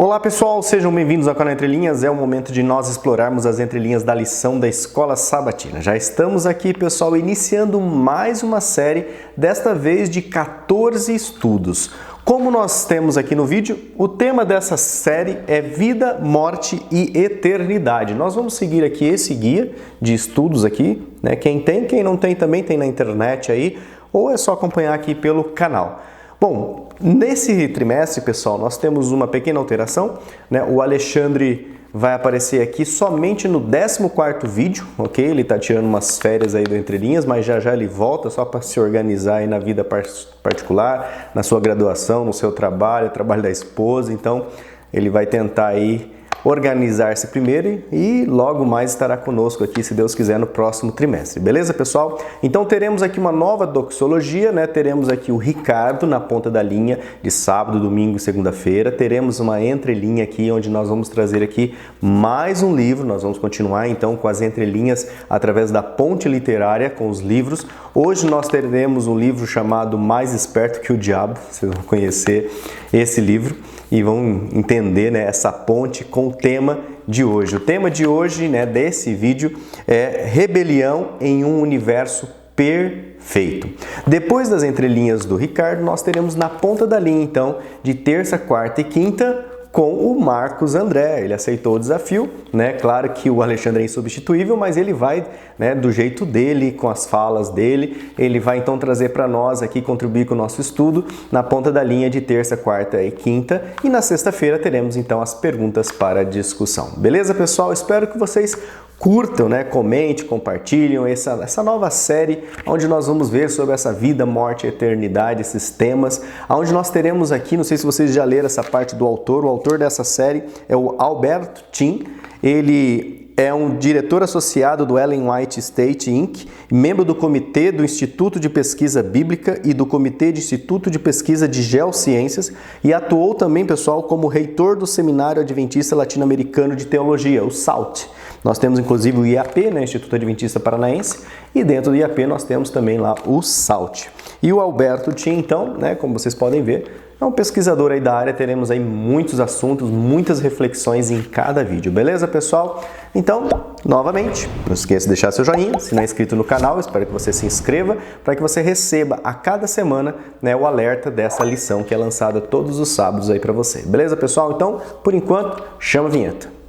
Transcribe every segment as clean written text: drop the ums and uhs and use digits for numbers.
Olá pessoal, sejam bem-vindos ao canal Entre Linhas. É o momento de nós explorarmos as entrelinhas da lição da Escola Sabatina. Já estamos aqui, pessoal, iniciando mais uma série, desta vez de 14 estudos. Como nós temos aqui no vídeo, o tema dessa série é vida, morte e eternidade. Nós vamos seguir aqui esse guia de estudos aqui, né? Quem tem, quem não tem também tem na internet aí, ou é só acompanhar aqui pelo canal. Bom, nesse trimestre, pessoal, nós temos uma pequena alteração, né? O Alexandre vai aparecer aqui somente no 14º vídeo, ok? Ele está tirando umas férias aí do Entre Linhas, mas já ele volta só para se organizar aí na vida particular, na sua graduação, no seu trabalho da esposa. Então, ele vai tentar aí organizar-se primeiro e logo mais estará conosco aqui, se Deus quiser, no próximo trimestre. Beleza, pessoal? Então teremos aqui uma nova doxologia, né? Teremos aqui o Ricardo na ponta da linha de sábado, domingo e segunda-feira. Teremos uma entrelinha aqui, onde nós vamos trazer aqui mais um livro. Nós vamos continuar então com as entrelinhas através da ponte literária com os livros. Hoje nós teremos um livro chamado Mais Esperto que o Diabo. Vocês vão conhecer esse livro e vão entender, né, essa ponte com o tema de hoje. O tema de hoje, né, desse vídeo é rebelião em um universo perfeito. Depois das entrelinhas do Ricardo, nós teremos na ponta da linha, então, de terça, quarta e quinta, com o Marcos André. Ele aceitou o desafio, né? Claro que o Alexandre é insubstituível, mas ele vai, né, do jeito dele, com as falas dele, ele vai então trazer para nós aqui, contribuir com o nosso estudo na ponta da linha de terça, quarta e quinta, e na sexta-feira teremos então as perguntas para discussão. Beleza, pessoal? Espero que vocês curtam, né? Comente, compartilhem essa nova série onde nós vamos ver sobre essa vida, morte e eternidade, esses temas, onde nós teremos aqui, não sei se vocês já leram essa parte do autor, o autor dessa série é o Alberto Tim. Ele é um diretor associado do Ellen White State Inc., membro do Comitê do Instituto de Pesquisa Bíblica e do Comitê de Instituto de Pesquisa de Geociências e atuou também, pessoal, como reitor do Seminário Adventista Latino-Americano de Teologia, o SALT. Nós temos inclusive o IAP, né, Instituto Adventista Paranaense, e dentro do IAP nós temos também lá o SALT. E o Alberto Tim, então, né, como vocês podem ver, é um pesquisador aí da área. Teremos aí muitos assuntos, muitas reflexões em cada vídeo, beleza, pessoal? Então, novamente, não esqueça de deixar seu joinha, se não é inscrito no canal, espero que você se inscreva para que você receba a cada semana, né, o alerta dessa lição que é lançada todos os sábados aí para você, beleza, pessoal? Então, por enquanto, chama a vinheta.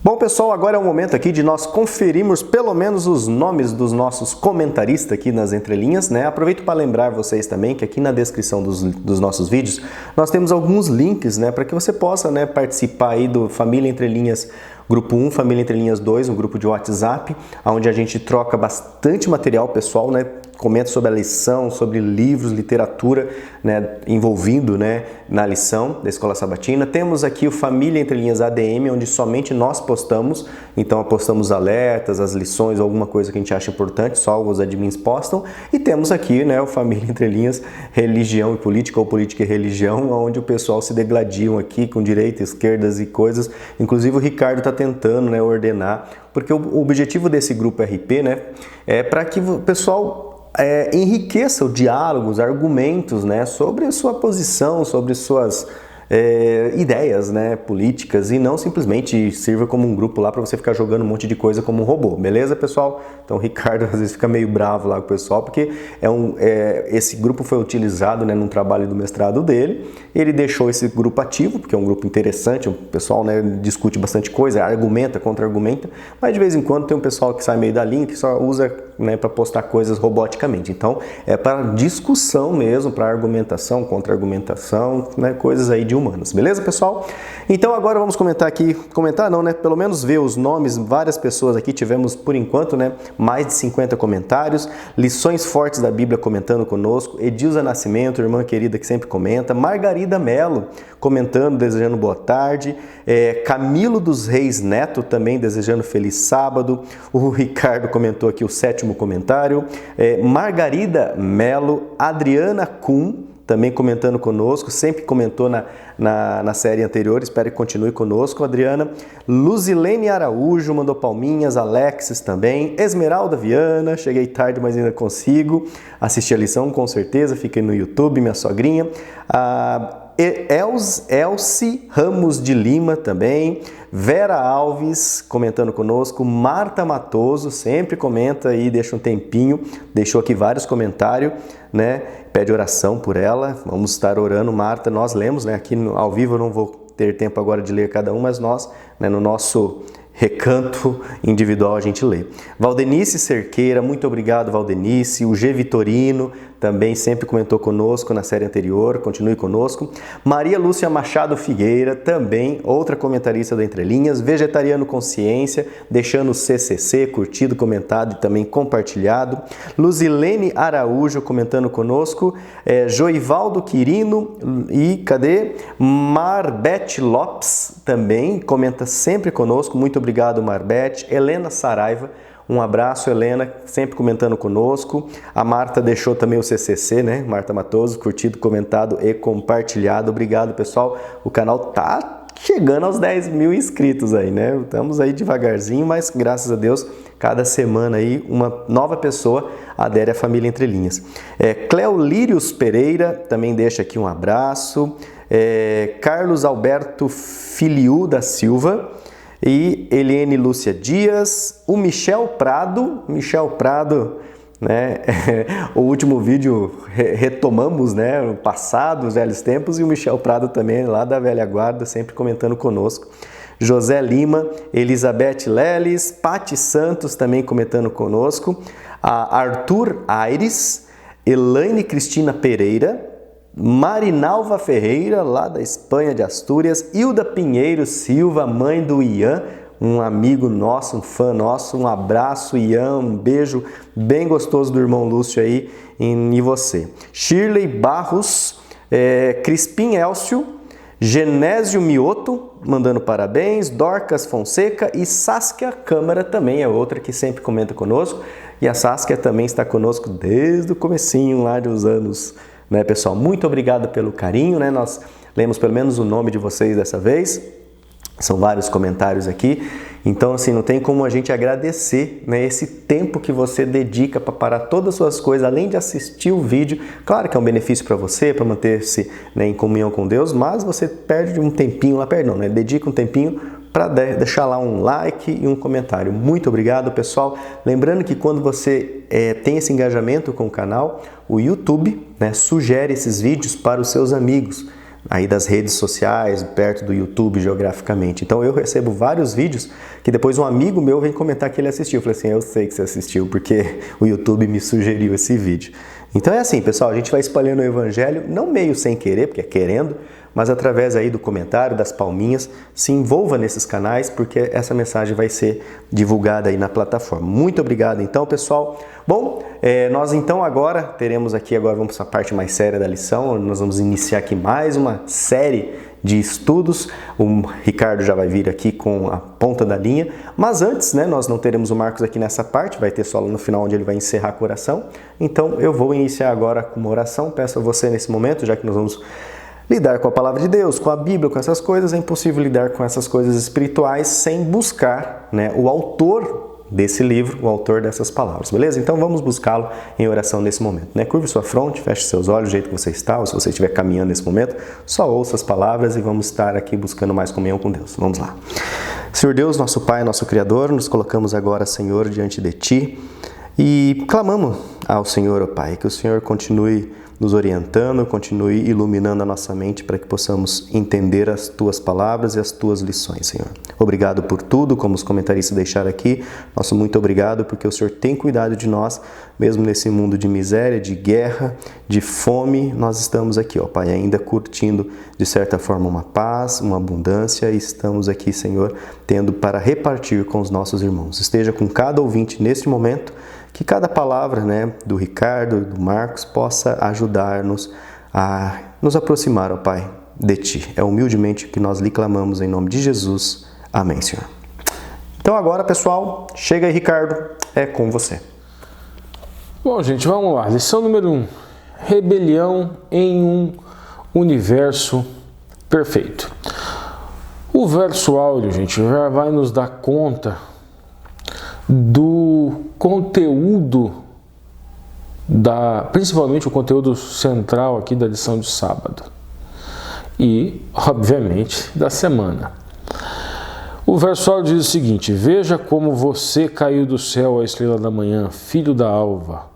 Bom, pessoal, agora é o momento aqui de nós conferirmos pelo menos os nomes dos nossos comentaristas aqui nas entrelinhas, né? Aproveito para lembrar vocês também que aqui na descrição dos nossos vídeos nós temos alguns links, né, para que você possa, né, participar aí do Família Entre Linhas Grupo 1, Família Entre Linhas 2, um grupo de WhatsApp, onde a gente troca bastante material pessoal, né? Comenta sobre a lição, sobre livros, literatura, né, envolvido, né, na lição da Escola Sabatina. Temos aqui o Família Entre Linhas ADM, onde somente nós postamos, então postamos alertas, as lições, alguma coisa que a gente acha importante, só os admins postam. E temos aqui, né, o Família Entre Linhas Religião e Política, ou Política e Religião, onde o pessoal se degladiam aqui com direita, esquerdas e coisas. Inclusive o Ricardo está tentando, né, ordenar, porque o objetivo desse grupo RP, né, é para que o pessoal enriqueça o diálogo, os argumentos, né, sobre a sua posição, sobre suas ideias, né, políticas, e não simplesmente sirva como um grupo lá para você ficar jogando um monte de coisa como um robô, beleza, pessoal? Então o Ricardo às vezes fica meio bravo lá com o pessoal, porque esse grupo foi utilizado, né, num trabalho do mestrado dele. Ele deixou esse grupo ativo, porque é um grupo interessante, o pessoal, né, discute bastante coisa, argumenta, contra-argumenta, mas de vez em quando tem um pessoal que sai meio da linha, que só usa, né, para postar coisas roboticamente. Então é para discussão mesmo, para argumentação, contra-argumentação, né, coisas aí de humanas, beleza, pessoal? Então agora vamos comentar não, né, pelo menos ver os nomes, várias pessoas aqui, tivemos por enquanto, né, mais de 50 comentários, lições fortes da Bíblia comentando conosco, Edilza Nascimento, irmã querida que sempre comenta, Margarida Melo comentando, desejando boa tarde, Camilo dos Reis Neto também desejando feliz sábado, o Ricardo comentou aqui o 7º comentário, Margarida Melo, Adriana Kuhn também comentando conosco, sempre comentou na série anterior, espero que continue conosco, Adriana. Luzilene Araújo mandou palminhas, Alexis também, Esmeralda Viana, cheguei tarde, mas ainda consigo assistir a lição, com certeza, fiquei no YouTube, minha sogrinha. Elci Ramos de Lima também, Vera Alves comentando conosco, Marta Matoso sempre comenta aí, deixa um tempinho, deixou aqui vários comentários, né? Pede oração por ela, vamos estar orando, Marta, nós lemos, né? Aqui ao vivo eu não vou ter tempo agora de ler cada um, mas nós, né, no nosso recanto individual a gente lê. Valdenice Cerqueira, muito obrigado Valdenice, o G Vitorino também sempre comentou conosco na série anterior, continue conosco. Maria Lúcia Machado Figueira, também outra comentarista do Entre Linhas, Vegetariano Consciência, deixando o CCC, curtido, comentado e também compartilhado. Luzilene Araújo comentando conosco, Joivaldo Quirino e cadê? Marbete Lopes também comenta sempre conosco, muito obrigado Marbete. Helena Saraiva, um abraço, Helena, sempre comentando conosco. A Marta deixou também o CCC, né? Marta Matoso, curtido, comentado e compartilhado. Obrigado, pessoal. O canal tá chegando aos 10 mil inscritos aí, né? Estamos aí devagarzinho, mas graças a Deus, cada semana aí uma nova pessoa adere à família Entre Linhas. Cleolírios Pereira também deixa aqui um abraço. Carlos Alberto Filiu da Silva. E Eliane Lúcia Dias, o Michel Prado, né? O último vídeo retomamos, né? O passado, os velhos tempos, e o Michel Prado também, lá da velha guarda, sempre comentando conosco. José Lima, Elizabeth Leles, Pati Santos também comentando conosco, a Arthur Aires, Elaine Cristina Pereira, Marinalva Ferreira, lá da Espanha de Astúrias, Hilda Pinheiro Silva, mãe do Ian, um amigo nosso, um fã nosso, um abraço Ian, um beijo bem gostoso do irmão Lúcio aí em você. Shirley Barros, Crispim Elcio, Genésio Mioto, mandando parabéns, Dorcas Fonseca e Saskia Câmara também é outra que sempre comenta conosco, e a Saskia também está conosco desde o comecinho lá dos anos, né, pessoal? Muito obrigado pelo carinho, né? Nós lemos pelo menos o nome de vocês dessa vez. São vários comentários aqui. Então, assim, não tem como a gente agradecer, né, esse tempo que você dedica para parar todas as suas coisas, além de assistir o vídeo. Claro que é um benefício para você, para manter-se, né, em comunhão com Deus, mas você perde um tempinho lá, né? Dedica um tempinho para deixar lá um like e um comentário. Muito obrigado, pessoal. Lembrando que quando você tem esse engajamento com o canal, o YouTube, né, sugere esses vídeos para os seus amigos aí das redes sociais, perto do YouTube geograficamente. Então eu recebo vários vídeos que depois um amigo meu vem comentar que ele assistiu. Eu falei assim, eu sei que você assistiu porque o YouTube me sugeriu esse vídeo. Então é assim, pessoal, a gente vai espalhando o evangelho, não meio sem querer, porque é querendo, mas através aí do comentário, das palminhas, se envolva nesses canais, porque essa mensagem vai ser divulgada aí na plataforma. Muito obrigado então, pessoal. Bom, nós então agora teremos aqui, vamos para a parte mais séria da lição, nós vamos iniciar aqui mais uma série de estudos. O Ricardo já vai vir aqui com a ponta da linha, mas antes, né, nós não teremos o Marcos aqui nessa parte, vai ter só lá no final onde ele vai encerrar com oração. Então eu vou iniciar agora com uma oração, peço a você nesse momento, já que nós vamos lidar com a palavra de Deus, com a Bíblia, com essas coisas, é impossível lidar com essas coisas espirituais sem buscar, né, o autor desse livro, o autor dessas palavras, beleza? Então vamos buscá-lo em oração nesse momento, né? Curve sua fronte, feche seus olhos do jeito que você está, ou se você estiver caminhando nesse momento, só ouça as palavras e vamos estar aqui buscando mais comunhão com Deus. Vamos lá. Senhor Deus, nosso Pai, nosso Criador, nos colocamos agora, Senhor, diante de Ti e clamamos ao Senhor, ó Pai, que o Senhor continue nos orientando, continue iluminando a nossa mente para que possamos entender as Tuas palavras e as Tuas lições, Senhor. Obrigado por tudo, como os comentaristas deixaram aqui. Nosso muito obrigado porque o Senhor tem cuidado de nós, mesmo nesse mundo de miséria, de guerra, de fome. Nós estamos aqui, ó Pai, ainda curtindo de certa forma uma paz, uma abundância e estamos aqui, Senhor, tendo para repartir com os nossos irmãos. Esteja com cada ouvinte neste momento, que cada palavra, né, do Ricardo, do Marcos, possa ajudar-nos a nos aproximar, ó Pai, de Ti. É humildemente que nós lhe clamamos em nome de Jesus. Amém, Senhor. Então agora, pessoal, chega aí, Ricardo, é com você. Bom, gente, vamos lá. Lição número 1. rebelião em um universo perfeito. O verso áureo, gente, já vai nos dar conta do conteúdo principalmente o conteúdo central aqui da lição de sábado e, obviamente, da semana. O verso áureo diz o seguinte: veja como você caiu do céu, a estrela da manhã, filho da alva.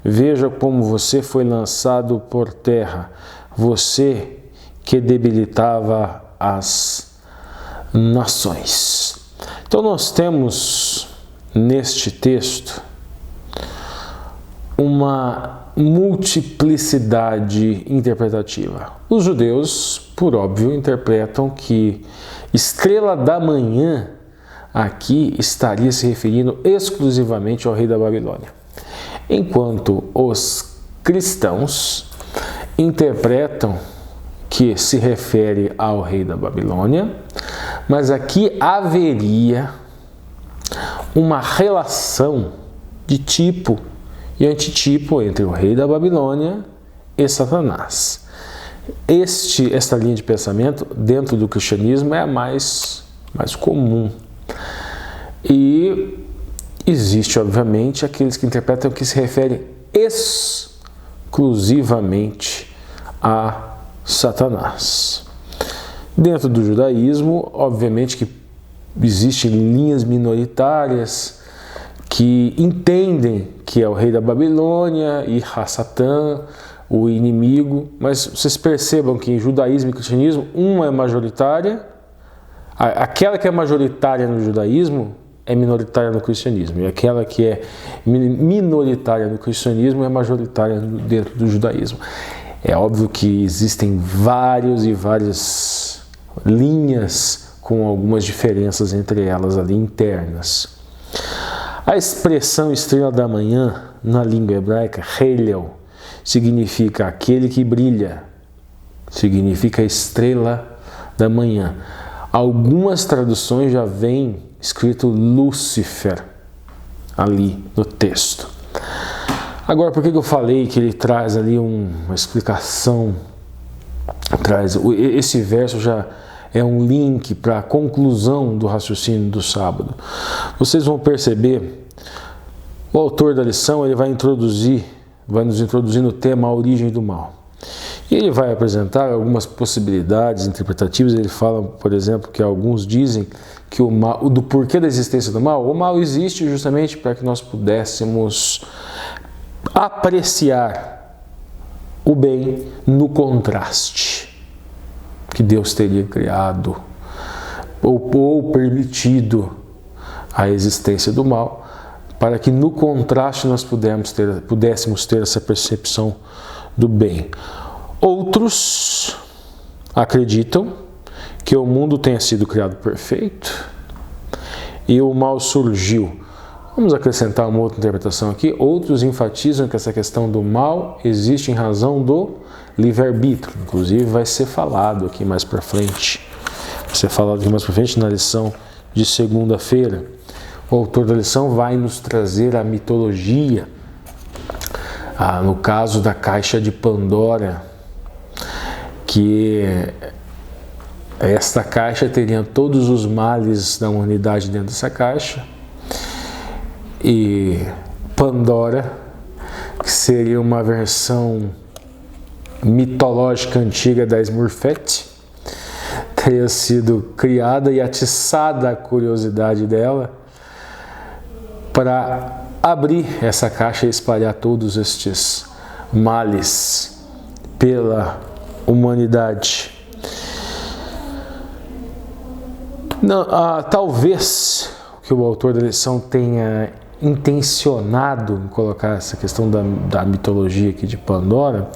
Veja como você foi lançado por terra, você que debilitava as nações. Então nós temos neste texto uma multiplicidade interpretativa. Os judeus, por óbvio, interpretam que estrela da manhã aqui estaria se referindo exclusivamente ao rei da Babilônia, enquanto os cristãos interpretam que se refere ao rei da Babilônia, mas aqui haveria uma relação de tipo e antitipo entre o rei da Babilônia e Satanás. Esta linha de pensamento dentro do cristianismo é a mais comum. E existe, obviamente, aqueles que interpretam que se refere exclusivamente a Satanás. Dentro do judaísmo, obviamente que existem linhas minoritárias que entendem que é o rei da Babilônia e Satã, o inimigo, mas vocês percebam que em judaísmo e cristianismo, uma é majoritária, aquela que é majoritária no judaísmo é minoritária no cristianismo, e aquela que é minoritária no cristianismo é majoritária dentro do judaísmo. É óbvio que existem várias linhas com algumas diferenças entre elas ali internas. A expressão estrela da manhã na língua hebraica, Helel, significa aquele que brilha, significa estrela da manhã. Algumas traduções já vêm escrito Lúcifer ali no texto. Agora, por que eu falei que ele traz ali uma explicação? Esse verso já é um link para a conclusão do raciocínio do sábado. Vocês vão perceber, o autor da lição ele vai nos introduzir no tema a origem do mal. E ele vai apresentar algumas possibilidades interpretativas. Ele fala, por exemplo, que alguns dizem que do porquê da existência do mal. O mal existe justamente para que nós pudéssemos apreciar o bem no contraste que Deus teria criado ou permitido a existência do mal, para que no contraste nós pudéssemos ter essa percepção do bem. Outros acreditam que o mundo tenha sido criado perfeito e o mal surgiu. Vamos acrescentar uma outra interpretação aqui. Outros enfatizam que essa questão do mal existe em razão do livre-arbítrio. Inclusive vai ser falado aqui mais para frente. Vai ser falado aqui mais para frente na lição de segunda-feira. O autor da lição vai nos trazer a mitologia. No caso da caixa de Pandora, que esta caixa teria todos os males da humanidade dentro dessa caixa. E Pandora, que seria uma versão mitológica antiga da Smurfette, teria sido criada e atiçada a curiosidade dela para abrir essa caixa e espalhar todos estes males pela humanidade. Não, talvez que o autor da lição tenha intencionado em colocar essa questão da mitologia aqui de Pandora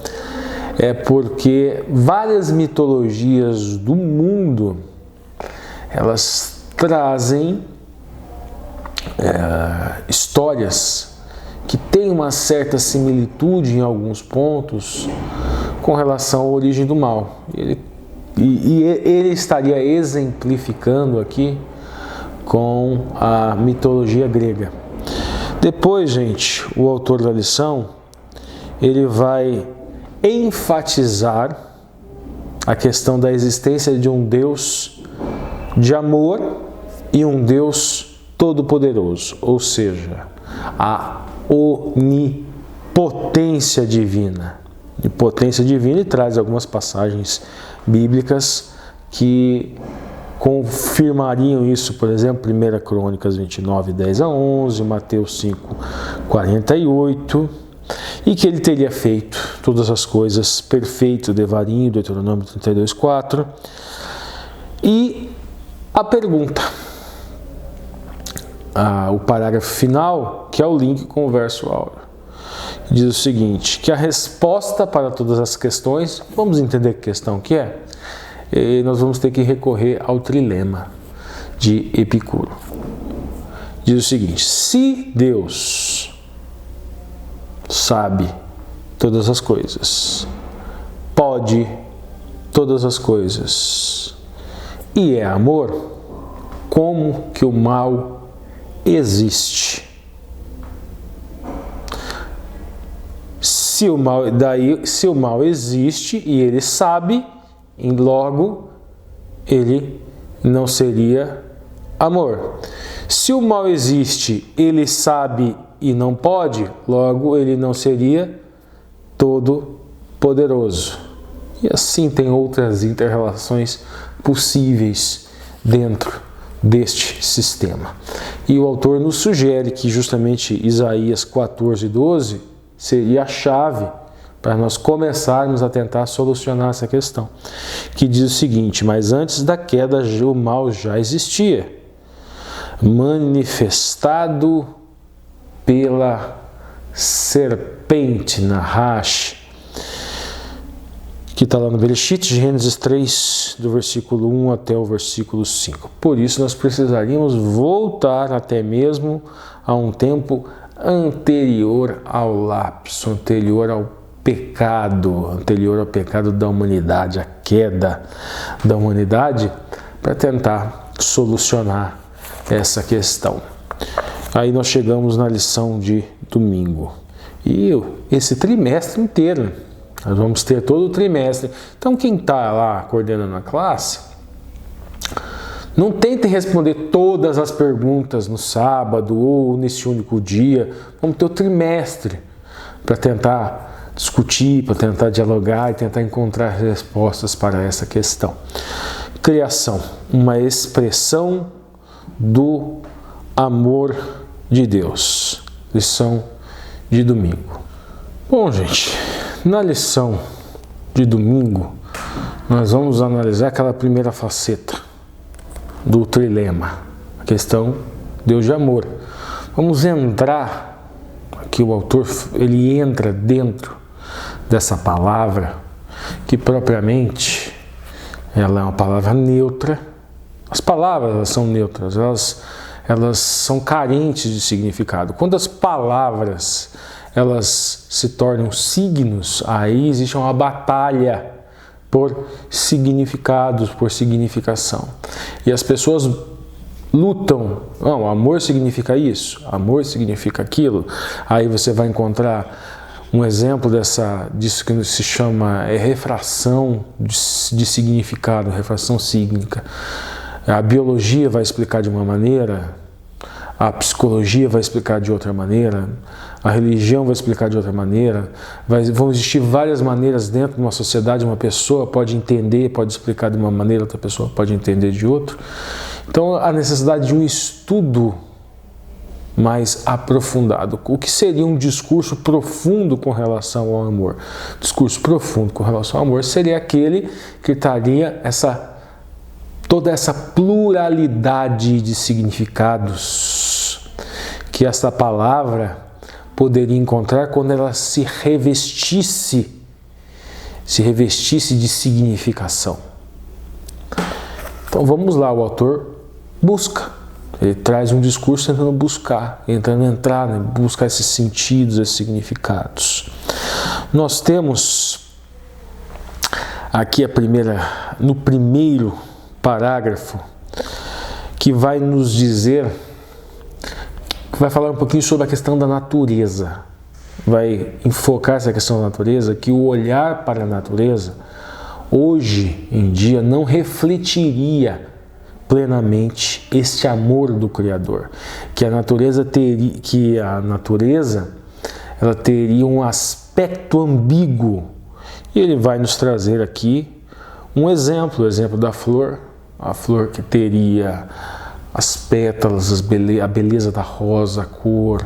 é porque várias mitologias do mundo elas trazem histórias que têm uma certa similitude em alguns pontos com relação à origem do mal. Ele estaria exemplificando aqui com a mitologia grega. Depois, gente, o autor da lição, ele vai enfatizar a questão da existência de um Deus de amor e um Deus todo-poderoso, ou seja, a onipotência divina. Onipotência divina, e traz algumas passagens bíblicas que confirmariam isso, por exemplo, 1 Crônicas 29, 10 a 11, Mateus 5, 48, e que ele teria feito todas as coisas perfeito, devarinho, Deuteronômio 32, 4. E a pergunta, o parágrafo final, que é o link com o verso áureo, diz o seguinte, que a resposta para todas as questões, vamos entender que questão que é? E nós vamos ter que recorrer ao trilema de Epicuro. Diz o seguinte: se Deus sabe todas as coisas, pode todas as coisas e é amor, como que o mal existe? Se o mal existe e ele sabe, e logo ele não seria amor. Se o mal existe, ele sabe e não pode, logo ele não seria todo-poderoso. E assim tem outras interrelações possíveis dentro deste sistema. E o autor nos sugere que justamente Isaías 14:12 seria a chave para nós começarmos a tentar solucionar essa questão, que diz o seguinte: mas antes da queda o mal já existia, manifestado pela serpente Nahash, que está lá no Bereshit, Gênesis 3, do versículo 1 até o versículo 5. Por isso nós precisaríamos voltar até mesmo a um tempo anterior ao lapso, anterior ao pecado da humanidade, a queda da humanidade, para tentar solucionar essa questão. Aí nós chegamos na lição de domingo. E esse trimestre inteiro, nós vamos ter todo o trimestre. Então quem está lá coordenando a classe, não tente responder todas as perguntas no sábado ou nesse único dia. Vamos ter o trimestre para tentar discutir, para tentar dialogar e tentar encontrar respostas para essa questão. Criação, uma expressão do amor de Deus. Lição de domingo. Bom, gente, na lição de domingo, nós vamos analisar aquela primeira faceta do trilema, a questão Deus de amor. Vamos entrar, aqui o autor, ele entra dentro dessa palavra, que propriamente ela é uma palavra neutra. As palavras elas são neutras, elas são carentes de significado. Quando as palavras elas se tornam signos, aí existe uma batalha por significados, por significação. E as pessoas lutam. Não, amor significa isso, amor significa aquilo. Aí você vai encontrar um exemplo disso que se chama refração de significado, refração sígnica. A biologia vai explicar de uma maneira, a psicologia vai explicar de outra maneira, a religião vai explicar de outra maneira. Vão existir várias maneiras dentro de uma sociedade. Uma pessoa pode entender, pode explicar de uma maneira, outra pessoa pode entender de outra. Então, a necessidade de um estudo mais aprofundado. O que seria um discurso profundo com relação ao amor? Discurso profundo com relação ao amor seria aquele que traria toda essa pluralidade de significados que essa palavra poderia encontrar quando ela se revestisse de significação. Então vamos lá, o autor busca. Ele traz um discurso tentando buscar, buscar esses sentidos, esses significados. Nós temos aqui no primeiro parágrafo, que vai nos dizer, que vai falar um pouquinho sobre a questão da natureza. vai enfocar essa questão da natureza, que o olhar para a natureza, hoje em dia, não refletiria plenamente este amor do Criador, que a natureza ela teria um aspecto ambíguo. E ele vai nos trazer aqui um exemplo, o exemplo da flor, a flor que teria as pétalas, a beleza da rosa, a cor,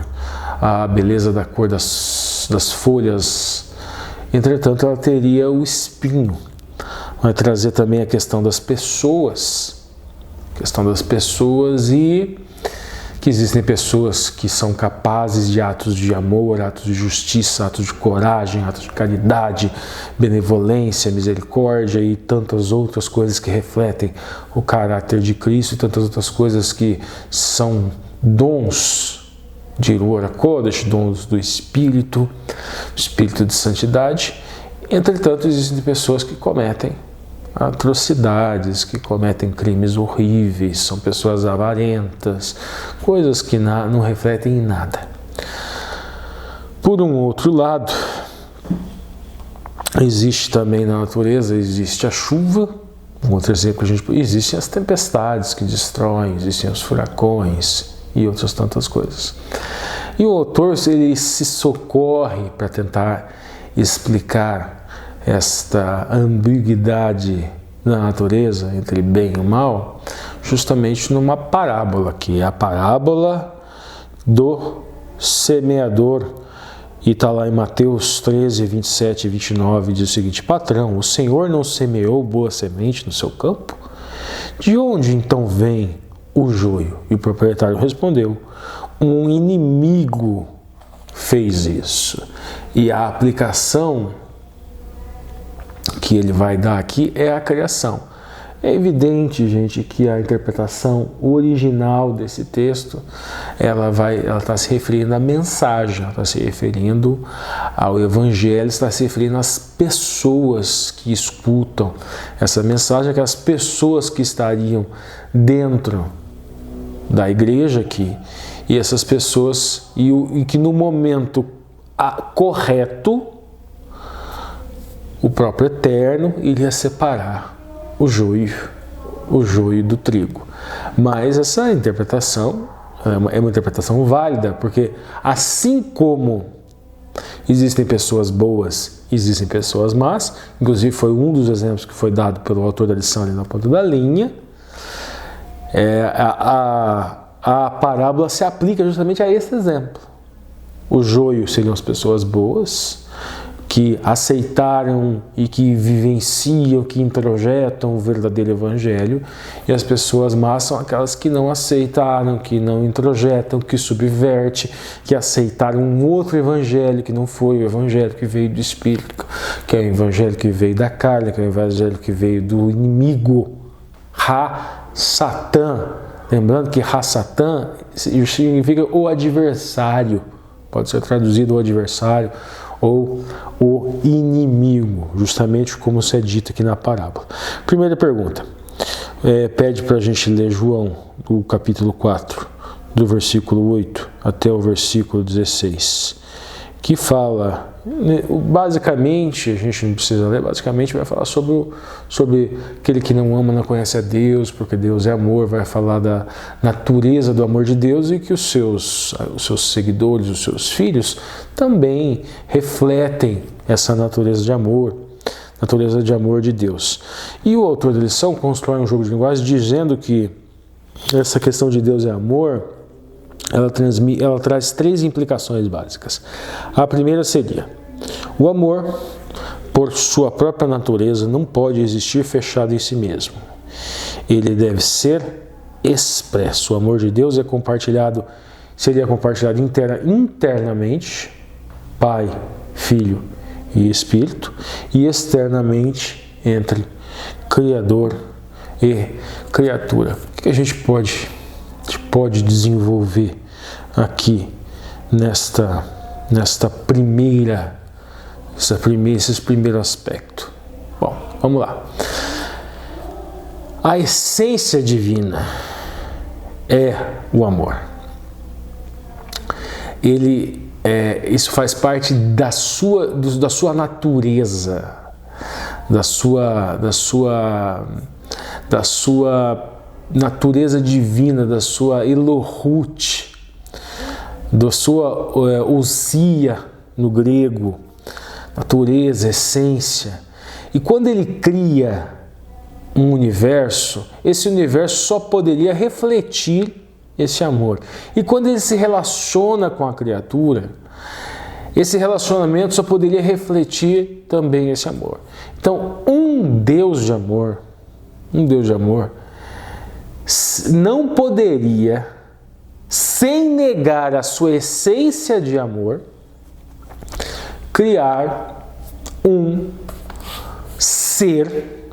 a beleza da cor das folhas. Entretanto, ela teria o espinho. Vai trazer também a questão das pessoas, e que existem pessoas que são capazes de atos de amor, atos de justiça, atos de coragem, atos de caridade, benevolência, misericórdia e tantas outras coisas que refletem o caráter de Cristo e tantas outras coisas que são dons de Ruach HaKodesh, dons do Espírito de santidade. Entretanto, existem pessoas que cometem atrocidades, que cometem crimes horríveis, são pessoas avarentas, coisas que não refletem em nada. Por um outro lado, existe também na natureza, existe a chuva, um outro exemplo, existem as tempestades que destroem, existem os furacões e outras tantas coisas. E o autor, ele se socorre para tentar explicar esta ambiguidade da natureza entre bem e mal, justamente numa parábola, que é a parábola do semeador. E está lá em Mateus 13, 27 e 29, diz o seguinte: Patrão, o Senhor não semeou boa semente no seu campo? De onde então vem o joio? E o proprietário respondeu: um inimigo fez isso. E a aplicação que ele vai dar aqui é a criação. É evidente, gente, que a interpretação original desse texto, ela está se referindo à mensagem, ela está se referindo ao Evangelho, está se referindo às pessoas que escutam essa mensagem, aquelas pessoas que estariam dentro da igreja aqui, e essas pessoas, e que no momento correto, o próprio Eterno iria separar o joio do trigo. Mas essa interpretação é uma interpretação válida, porque assim como existem pessoas boas, existem pessoas más, inclusive foi um dos exemplos que foi dado pelo autor da lição ali na ponta da linha, a parábola se aplica justamente a esse exemplo. O joio seriam as pessoas boas, que aceitaram e que vivenciam, que introjetam o verdadeiro evangelho, e as pessoas más são aquelas que não aceitaram, que não introjetam, que subverte, que aceitaram um outro evangelho que não foi o evangelho que veio do Espírito, que é o evangelho que veio da carne, que é o evangelho que veio do inimigo, Satã. Lembrando que Satã significa o adversário, pode ser traduzido o adversário, ou o inimigo, justamente como se é dito aqui na parábola. Primeira pergunta, pede para a gente ler João, do capítulo 4, do versículo 8 até o versículo 16, que fala, basicamente, a gente não precisa ler, basicamente vai falar sobre aquele que não ama, não conhece a Deus, porque Deus é amor, vai falar da natureza do amor de Deus e que os seus seguidores, os seus filhos, também refletem essa natureza de amor de Deus. E o autor da lição constrói um jogo de linguagem dizendo que essa questão de Deus é amor, ela traz três implicações básicas. A primeira seria: o amor, por sua própria natureza, não pode existir fechado em si mesmo. Ele deve ser expresso. O amor de Deus seria compartilhado internamente, Pai, Filho e Espírito, e externamente entre Criador e criatura. O que a gente pode desenvolver aqui esses primeiros aspectos? Bom, vamos lá. A essência divina é o amor. Ele isso faz parte da sua natureza, da sua natureza divina, da sua Elohut, da sua ousia no grego, natureza, essência. E quando ele cria um universo, esse universo só poderia refletir esse amor. E quando ele se relaciona com a criatura, esse relacionamento só poderia refletir também esse amor. Então, um Deus de amor não poderia, sem negar a sua essência de amor, criar um ser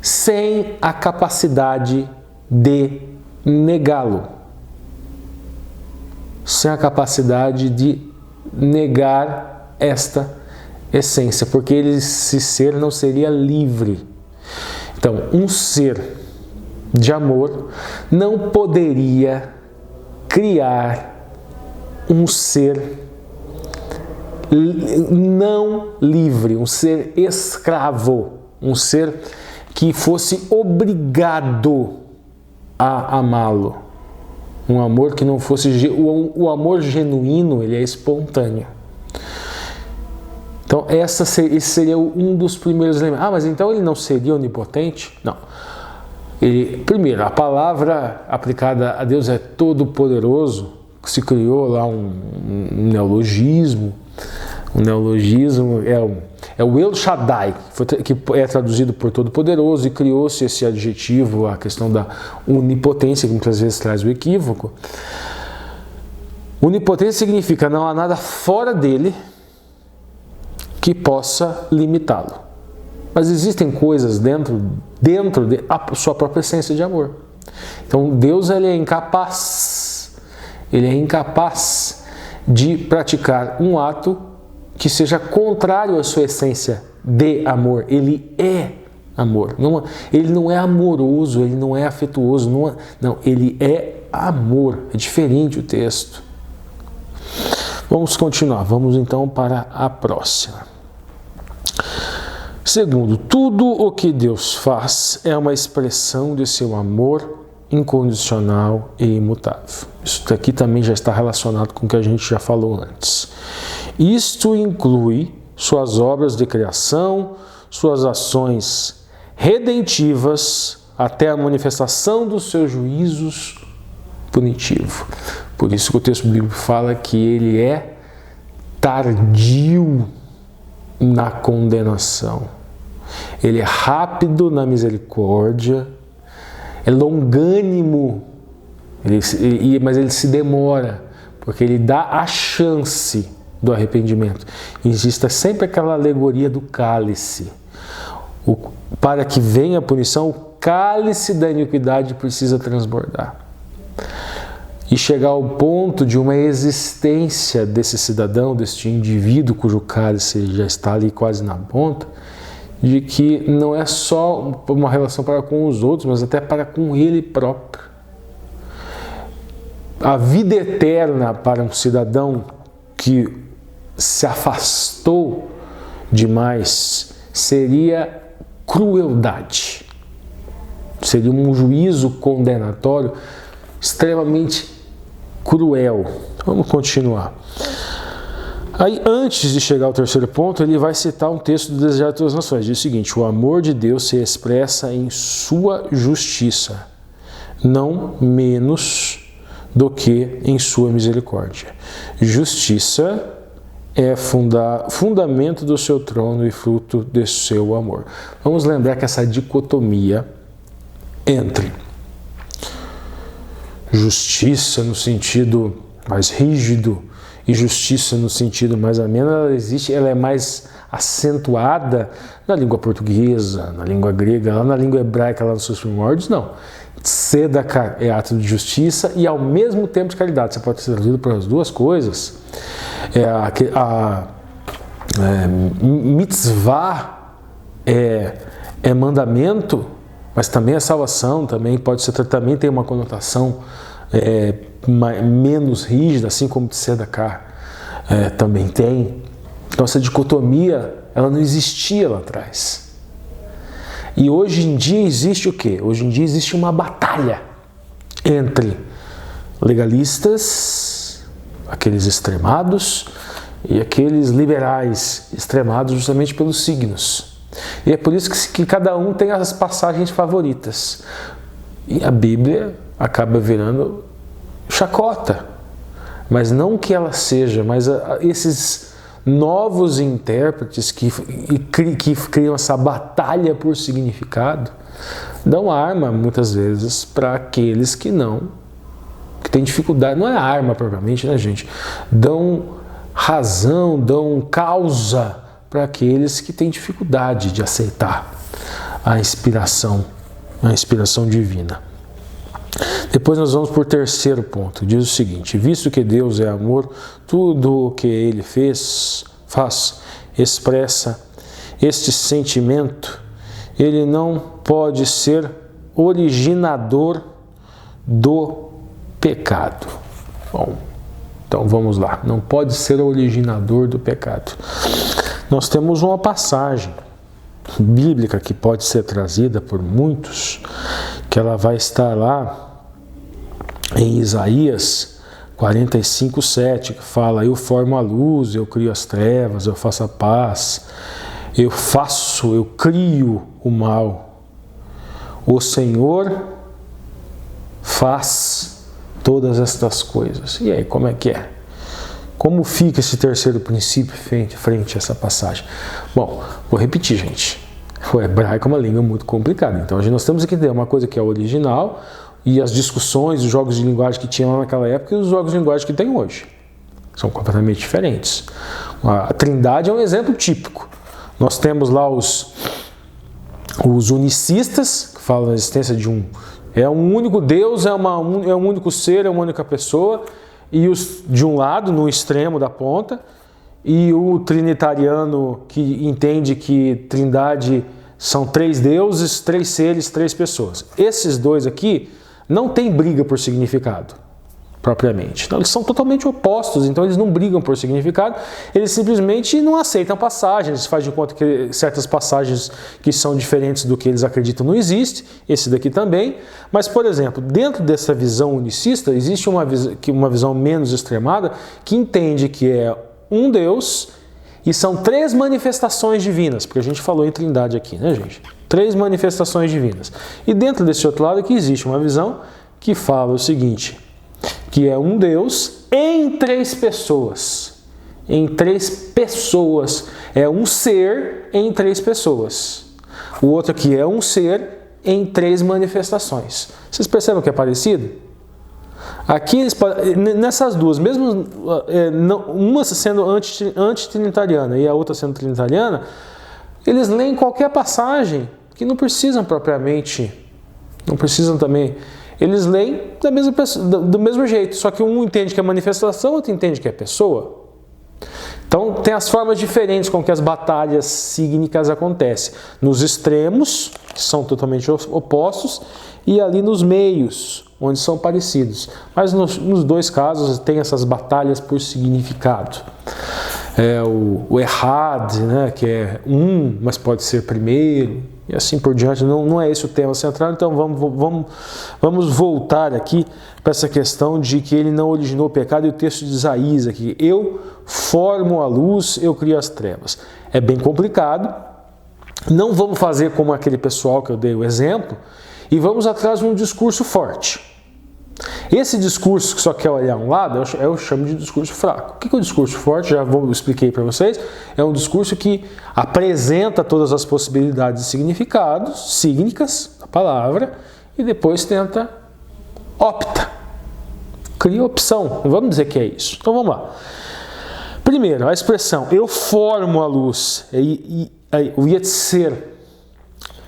sem a capacidade de negá-lo, sem a capacidade de negar esta essência, porque esse ser não seria livre. Então, um ser de amor não poderia criar um ser não livre, um ser escravo, um ser que fosse obrigado a amá-lo. Um amor que não fosse... O amor genuíno, ele é espontâneo. Então, esse seria um dos primeiros elementos. Mas então ele não seria onipotente? Não. Primeiro, a palavra aplicada a Deus é todo-poderoso. Se criou lá um neologismo. O neologismo é o El Shaddai, que é traduzido por todo-poderoso, e criou-se esse adjetivo, a questão da onipotência, que muitas vezes traz o equívoco. Onipotência significa não há nada fora dele que possa limitá-lo. Mas existem coisas dentro da sua própria essência de amor. Então Deus ele é incapaz de praticar um ato que seja contrário à sua essência de amor. Ele é amor. Ele não é amoroso, ele não é afetuoso, não, ele é amor. É diferente o texto. Vamos continuar, vamos então para a próxima. Segundo, tudo o que Deus faz é uma expressão de seu amor incondicional e imutável. Isso aqui também já está relacionado com o que a gente já falou antes. Isto inclui suas obras de criação, suas ações redentivas, até a manifestação dos seus juízos punitivos. Por isso que o texto bíblico fala que ele é tardio na condenação. Ele é rápido na misericórdia, é longânimo, mas ele se demora, porque ele dá a chance do arrependimento. Existe sempre aquela alegoria do cálice. Para que venha a punição, o cálice da iniquidade precisa transbordar. E chegar ao ponto de uma existência desse cidadão, deste indivíduo cujo cálice já está ali quase na ponta, de que não é só uma relação para com os outros, mas até para com ele próprio. A vida eterna para um cidadão que se afastou demais seria crueldade. Seria um juízo condenatório extremamente cruel. Vamos continuar. Aí, antes de chegar ao terceiro ponto, ele vai citar um texto do Desejar de Todas as Nações. Diz o seguinte: o amor de Deus se expressa em sua justiça, não menos do que em sua misericórdia. Justiça é fundamento do seu trono e fruto de seu amor. Vamos lembrar que essa dicotomia entre justiça no sentido mais rígido e justiça no sentido mais ameno, ela é mais acentuada na língua portuguesa, na língua grega, lá na língua hebraica, lá nos seus primórdios, não. Tzedakah é ato de justiça e ao mesmo tempo de caridade. Você pode ser traduzido para as duas coisas. Mitzvah é mandamento, mas também é salvação, também tem uma conotação menos rígida, assim como Tzedakah. também tem. Então essa dicotomia, ela não existia lá atrás. E hoje em dia existe o quê? Hoje em dia existe uma batalha entre legalistas, aqueles extremados, e aqueles liberais extremados justamente pelos signos. E é por isso que cada um tem as passagens favoritas. E a Bíblia acaba virando chacota. Mas não que ela seja, mas esses novos intérpretes que criam essa batalha por significado, dão arma muitas vezes para aqueles que têm dificuldade. Não é arma propriamente, né, gente? Dão razão, dão causa para aqueles que têm dificuldade de aceitar a inspiração divina. Depois nós vamos por terceiro ponto. Diz o seguinte: visto que Deus é amor, tudo o que Ele expressa este sentimento. Ele não pode ser originador do pecado. Bom, então vamos lá. Não pode ser originador do pecado. Nós temos uma passagem bíblica que pode ser trazida por muitos, que ela vai estar lá em Isaías 45:7, que fala: eu formo a luz, eu crio as trevas, eu faço a paz, eu crio o mal. O Senhor faz todas estas coisas. E aí, como é que é? Como fica esse terceiro princípio frente a essa passagem? Bom, vou repetir, gente. O hebraico é uma língua muito complicada. Então, nós temos que ter uma coisa que é original, e as discussões, os jogos de linguagem que tinham naquela época e os jogos de linguagem que tem hoje. São completamente diferentes. A Trindade é um exemplo típico. Nós temos lá os unicistas, que falam da existência de um único Deus, é um único ser, é uma única pessoa, e de um lado, no extremo da ponta, e o trinitariano que entende que Trindade são 3 deuses, 3 seres, 3 pessoas. Esses dois aqui não tem briga por significado, propriamente. Então, eles são totalmente opostos, então eles não brigam por significado, eles simplesmente não aceitam passagens, eles fazem de conta que certas passagens que são diferentes do que eles acreditam não existem, esse daqui também. Mas, por exemplo, dentro dessa visão unicista, existe uma visão menos extremada, que entende que é um Deus e são 3 manifestações divinas, porque a gente falou em Trindade aqui, né, gente? 3 manifestações divinas. E dentro desse outro lado aqui existe uma visão que fala o seguinte, que é um Deus em 3 pessoas. Em 3 pessoas. É um ser em 3 pessoas. O outro aqui é um ser em 3 manifestações. Vocês percebem que é parecido? Aqui, nessas duas, mesmo uma sendo antitrinitariana e a outra sendo trinitariana, eles leem qualquer passagem que não precisam propriamente, não precisam também, eles leem do mesmo jeito, só que um entende que é manifestação, outro entende que é pessoa. Então tem as formas diferentes com que as batalhas sígnicas acontecem, nos extremos, que são totalmente opostos, e ali nos meios, onde são parecidos. Mas nos dois casos tem essas batalhas por significado. O errad, né, que é mas pode ser primeiro, e assim por diante. Não é esse o tema central, então vamos voltar aqui para essa questão de que ele não originou o pecado, e o texto de Isaías aqui: eu formo a luz, eu crio as trevas. É bem complicado, não vamos fazer como aquele pessoal que eu dei o exemplo, e vamos atrás de um discurso forte. Esse discurso que só quer olhar um lado, eu chamo de discurso fraco. O que é o discurso forte? Já expliquei para vocês. É um discurso que apresenta todas as possibilidades de significados, sígnicas da palavra, e depois opta, cria opção. Não vamos dizer que é isso. Então vamos lá. Primeiro, a expressão eu formo a luz, o yetzer,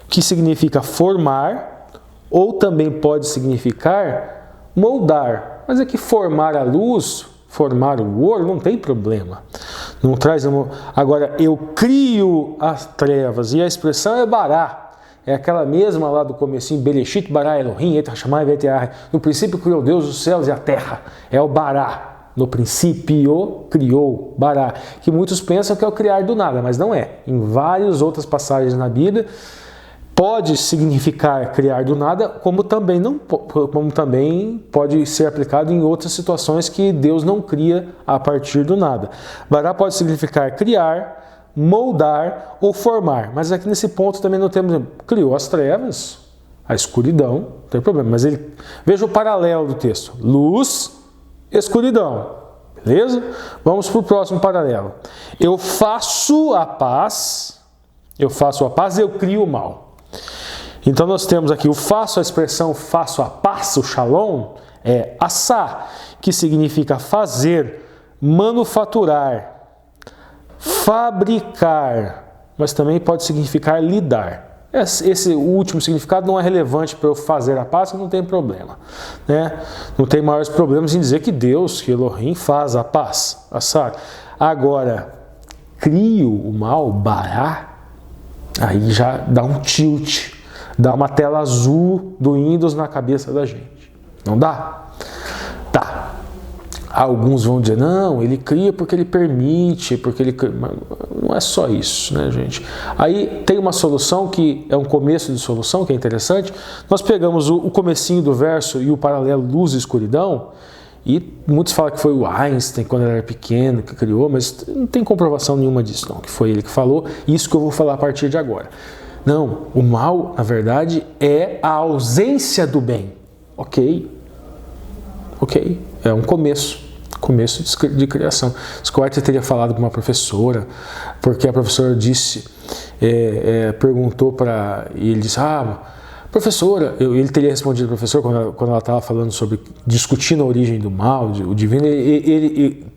que significa formar, ou também pode significar moldar. Mas é que formar a luz, formar o ouro, não tem problema. Não traz. Agora, eu crio as trevas, e a expressão é bará. É aquela mesma lá do comecinho, Bereshit bara Elohim, et hashamayim ve'et ha'aretz. No princípio criou Deus os céus e a terra. É o bará. no princípio criou, bará, que muitos pensam que é o criar do nada, mas não é. Em várias outras passagens na Bíblia, pode significar criar do nada, como também pode ser aplicado em outras situações que Deus não cria a partir do nada. Bará pode significar criar, moldar ou formar, mas aqui nesse ponto também não temos, criou as trevas, a escuridão, não tem problema, mas veja o paralelo do texto, luz, escuridão, beleza? Vamos para o próximo paralelo. Eu faço a paz, eu crio o mal. Então nós temos aqui a expressão faço a paz, o shalom, é assá, que significa fazer, manufaturar, fabricar, mas também pode significar lidar. Esse último significado não é relevante para eu fazer a paz, não tem problema, né? Não tem maiores problemas em dizer que Deus, que Elohim, faz a paz, assá. Agora, crio o mal, bará, aí já dá um tilt, dá uma tela azul do Windows na cabeça da gente. Não dá? Tá. Alguns vão dizer, não, ele cria porque ele permite, porque ele cria. Mas não é só isso, né, gente? Aí tem uma solução que é um começo de solução, que é interessante. Nós pegamos o comecinho do verso e o paralelo luz e escuridão, e muitos falam que foi o Einstein, quando ele era pequeno, que criou, mas não tem comprovação nenhuma disso, não, que foi ele que falou, isso que eu vou falar a partir de agora. Não, o mal, na verdade, é a ausência do bem. Ok, é um começo de criação. Scott teria falado com uma professora, porque a professora disse, perguntou para e ele disse, professora, ele teria respondido ao professor quando ela estava falando sobre discutindo a origem do mal, o divino,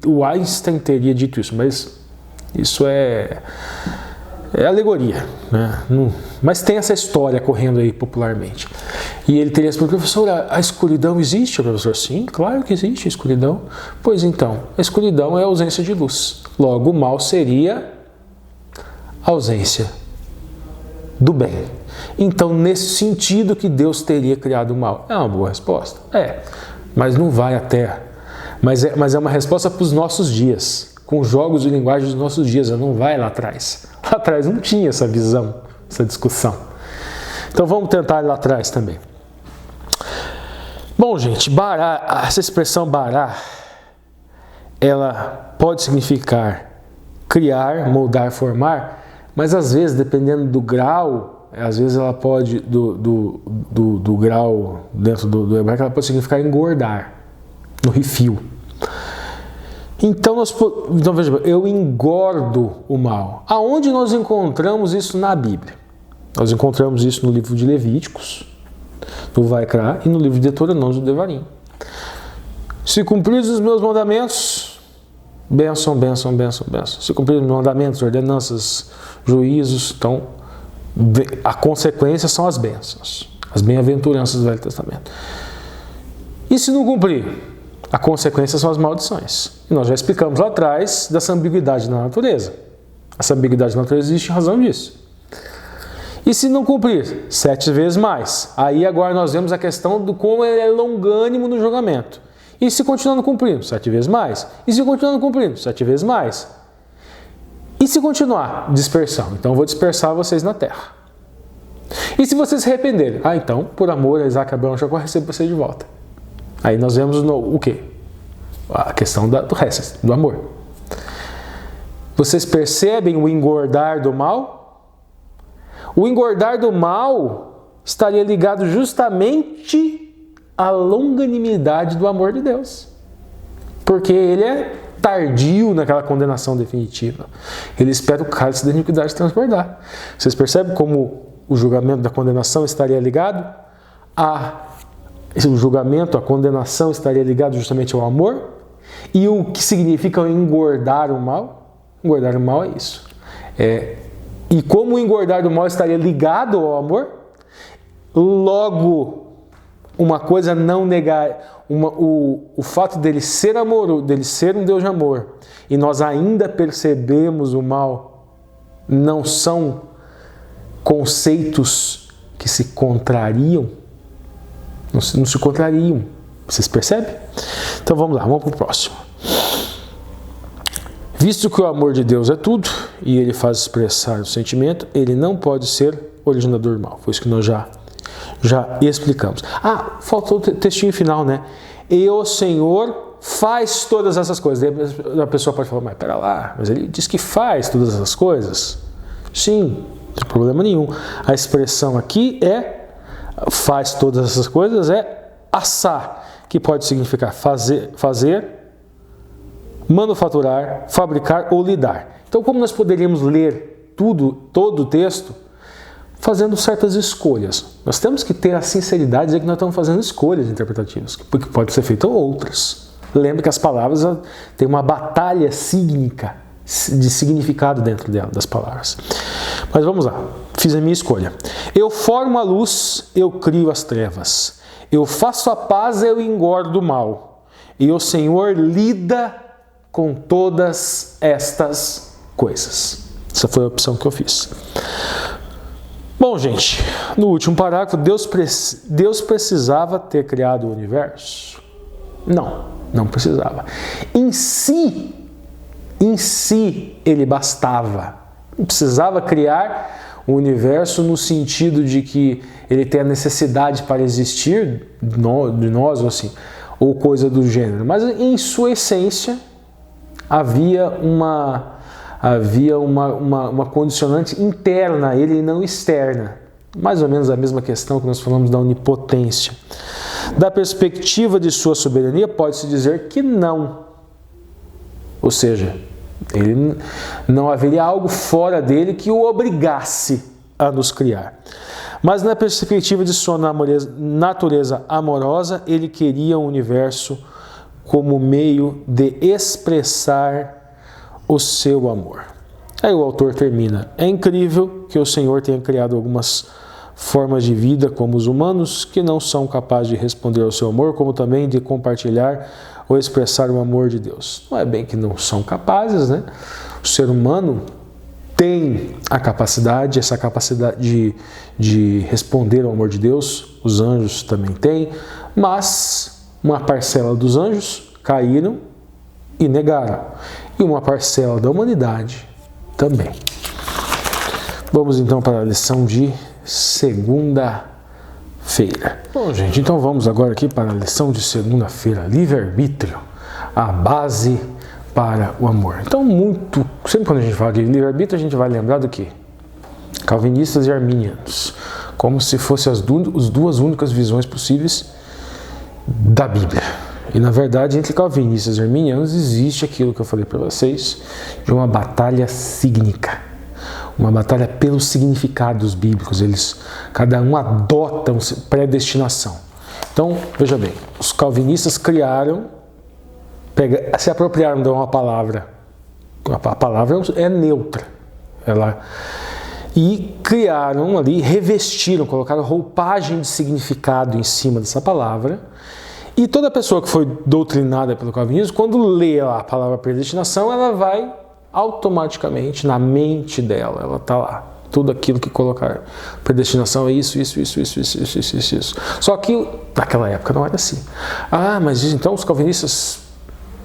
o Einstein teria dito isso, mas isso é alegoria, né? Mas tem essa história correndo aí popularmente. E ele teria respondido, professora, a escuridão existe? O professor, sim, claro que existe a escuridão. Pois então, a escuridão é a ausência de luz. Logo, o mal seria a ausência do bem. Então, nesse sentido que Deus teria criado o mal. É uma boa resposta? Mas não vai até. Mas é uma resposta para os nossos dias, com jogos de linguagem dos nossos dias, não vai lá atrás. Lá atrás não tinha essa visão, essa discussão. Então vamos tentar lá atrás também. Bom, gente, bará, essa expressão bará, ela pode significar criar, moldar, formar, mas às vezes, dependendo do grau, às vezes ela pode, do grau dentro do hebraico, ela pode significar engordar, no refil. Então veja bem, eu engordo o mal. Aonde nós encontramos isso na Bíblia? Nós encontramos isso no livro de Levíticos, no Vaikra, e no livro de Deuteronômio do Devarim. Se cumprires os meus mandamentos, bênção, bênção, bênção, bênção. Se cumprir os mandamentos, ordenanças, juízos, então a consequência são as bênçãos, as bem-aventuranças do Velho Testamento. E se não cumprir? A consequência são as maldições. E nós já explicamos lá atrás dessa ambiguidade na natureza. Essa ambiguidade na natureza existe em razão disso. E se não cumprir? 7 vezes mais. Aí agora nós vemos a questão do como ele é longânimo no julgamento. E se continuar não cumprindo? 7 vezes mais. E se continuar não cumprindo? 7 vezes mais. E se continuar? Dispersão. Então eu vou dispersar vocês na terra. E se vocês se arrependerem? Então, por amor a Isaac, Abraão e Jacó, recebo vocês de volta. Aí nós vemos o quê? A questão do resto, do amor. Vocês percebem o engordar do mal? O engordar do mal estaria ligado justamente à longanimidade do amor de Deus. Porque ele é tardio naquela condenação definitiva. Ele espera o cálice da iniquidade transbordar. Vocês percebem como o julgamento da condenação estaria ligado o julgamento, a condenação estaria ligado justamente ao amor? E o que significa engordar o mal? Engordar o mal é isso. E como o engordar do mal estaria ligado ao amor, logo, uma coisa não negar, o fato dele ser amor, dele ser um Deus de amor, e nós ainda percebemos o mal, não são conceitos que se contrariam, não se contrariam. Vocês percebem? Então vamos lá, vamos para o próximo. Visto que o amor de Deus é tudo e ele faz expressar o sentimento, ele não pode ser originador do mal. Foi isso que nós já explicamos. Faltou o textinho final, né? E o Senhor faz todas essas coisas. Daí a pessoa pode falar, mas pera lá, mas ele diz que faz todas essas coisas? Sim, não tem problema nenhum. A expressão aqui faz todas essas coisas, assar, que pode significar fazer, manufaturar, fabricar ou lidar. Então, como nós poderíamos ler todo o texto fazendo certas escolhas? Nós temos que ter a sinceridade de dizer que nós estamos fazendo escolhas interpretativas, porque pode ser feito outras. Lembre que as palavras têm uma batalha de significado dentro das palavras. Mas vamos lá, fiz a minha escolha. Eu formo a luz, eu crio as trevas. Eu faço a paz, eu engordo o mal. E o Senhor lida com todas estas coisas. Essa foi a opção que eu fiz. Bom, gente, no último parágrafo, Deus precisava ter criado o universo? Não precisava. Em si, ele bastava. Não precisava criar o universo no sentido de que ele tem a necessidade para existir de nós, ou assim, ou coisa do gênero. Mas em sua essência, havia uma condicionante interna a ele e não externa. Mais ou menos a mesma questão que nós falamos da onipotência. Da perspectiva de sua soberania, pode-se dizer que não. Ou seja, ele não haveria algo fora dele que o obrigasse a nos criar. Mas na perspectiva de sua natureza amorosa, ele queria um universo como meio de expressar o seu amor. Aí o autor termina: é incrível que o Senhor tenha criado algumas formas de vida como os humanos que não são capazes de responder ao seu amor, como também de compartilhar ou expressar o amor de Deus. Não é bem que não são capazes, né? O ser humano tem essa capacidade de responder ao amor de Deus, os anjos também têm, mas uma parcela dos anjos caíram e negaram, e uma parcela da humanidade também. Vamos então para a lição de segunda-feira. Bom, gente, então vamos agora aqui para a lição de segunda-feira, livre-arbítrio, a base para o amor. Então, sempre quando a gente fala de livre-arbítrio, a gente vai lembrar do quê? Calvinistas e arminianos, como se fossem as duas únicas visões possíveis da Bíblia. E, na verdade, entre calvinistas e arminianos existe aquilo que eu falei para vocês, de uma batalha sígnica, uma batalha pelos significados bíblicos. Cada um adota uma predestinação. Então, veja bem, os calvinistas se apropriaram de uma palavra. A palavra é neutra. E criaram ali, revestiram, colocaram roupagem de significado em cima dessa palavra. E toda pessoa que foi doutrinada pelo calvinismo, quando lê a palavra predestinação, ela vai automaticamente na mente dela, ela está lá. Tudo aquilo que colocar. Predestinação é isso. Só que naquela época não era assim. Mas então os calvinistas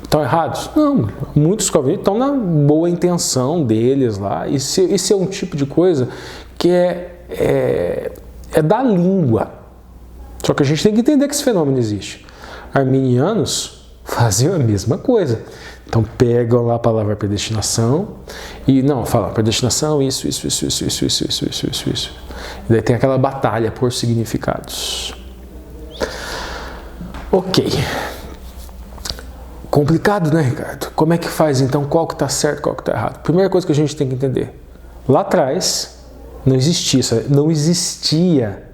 estão errados? Não, muitos calvinistas estão na boa intenção deles lá. Isso é um tipo de coisa que é da língua. Só que a gente tem que entender que esse fenômeno existe. Arminianos faziam a mesma coisa. Então pegam lá a palavra predestinação e falam predestinação, isso. E daí tem aquela batalha por significados. Ok. Complicado, né, Ricardo? Como é que faz então? Qual que está certo, qual que está errado? Primeira coisa que a gente tem que entender. Lá atrás não existia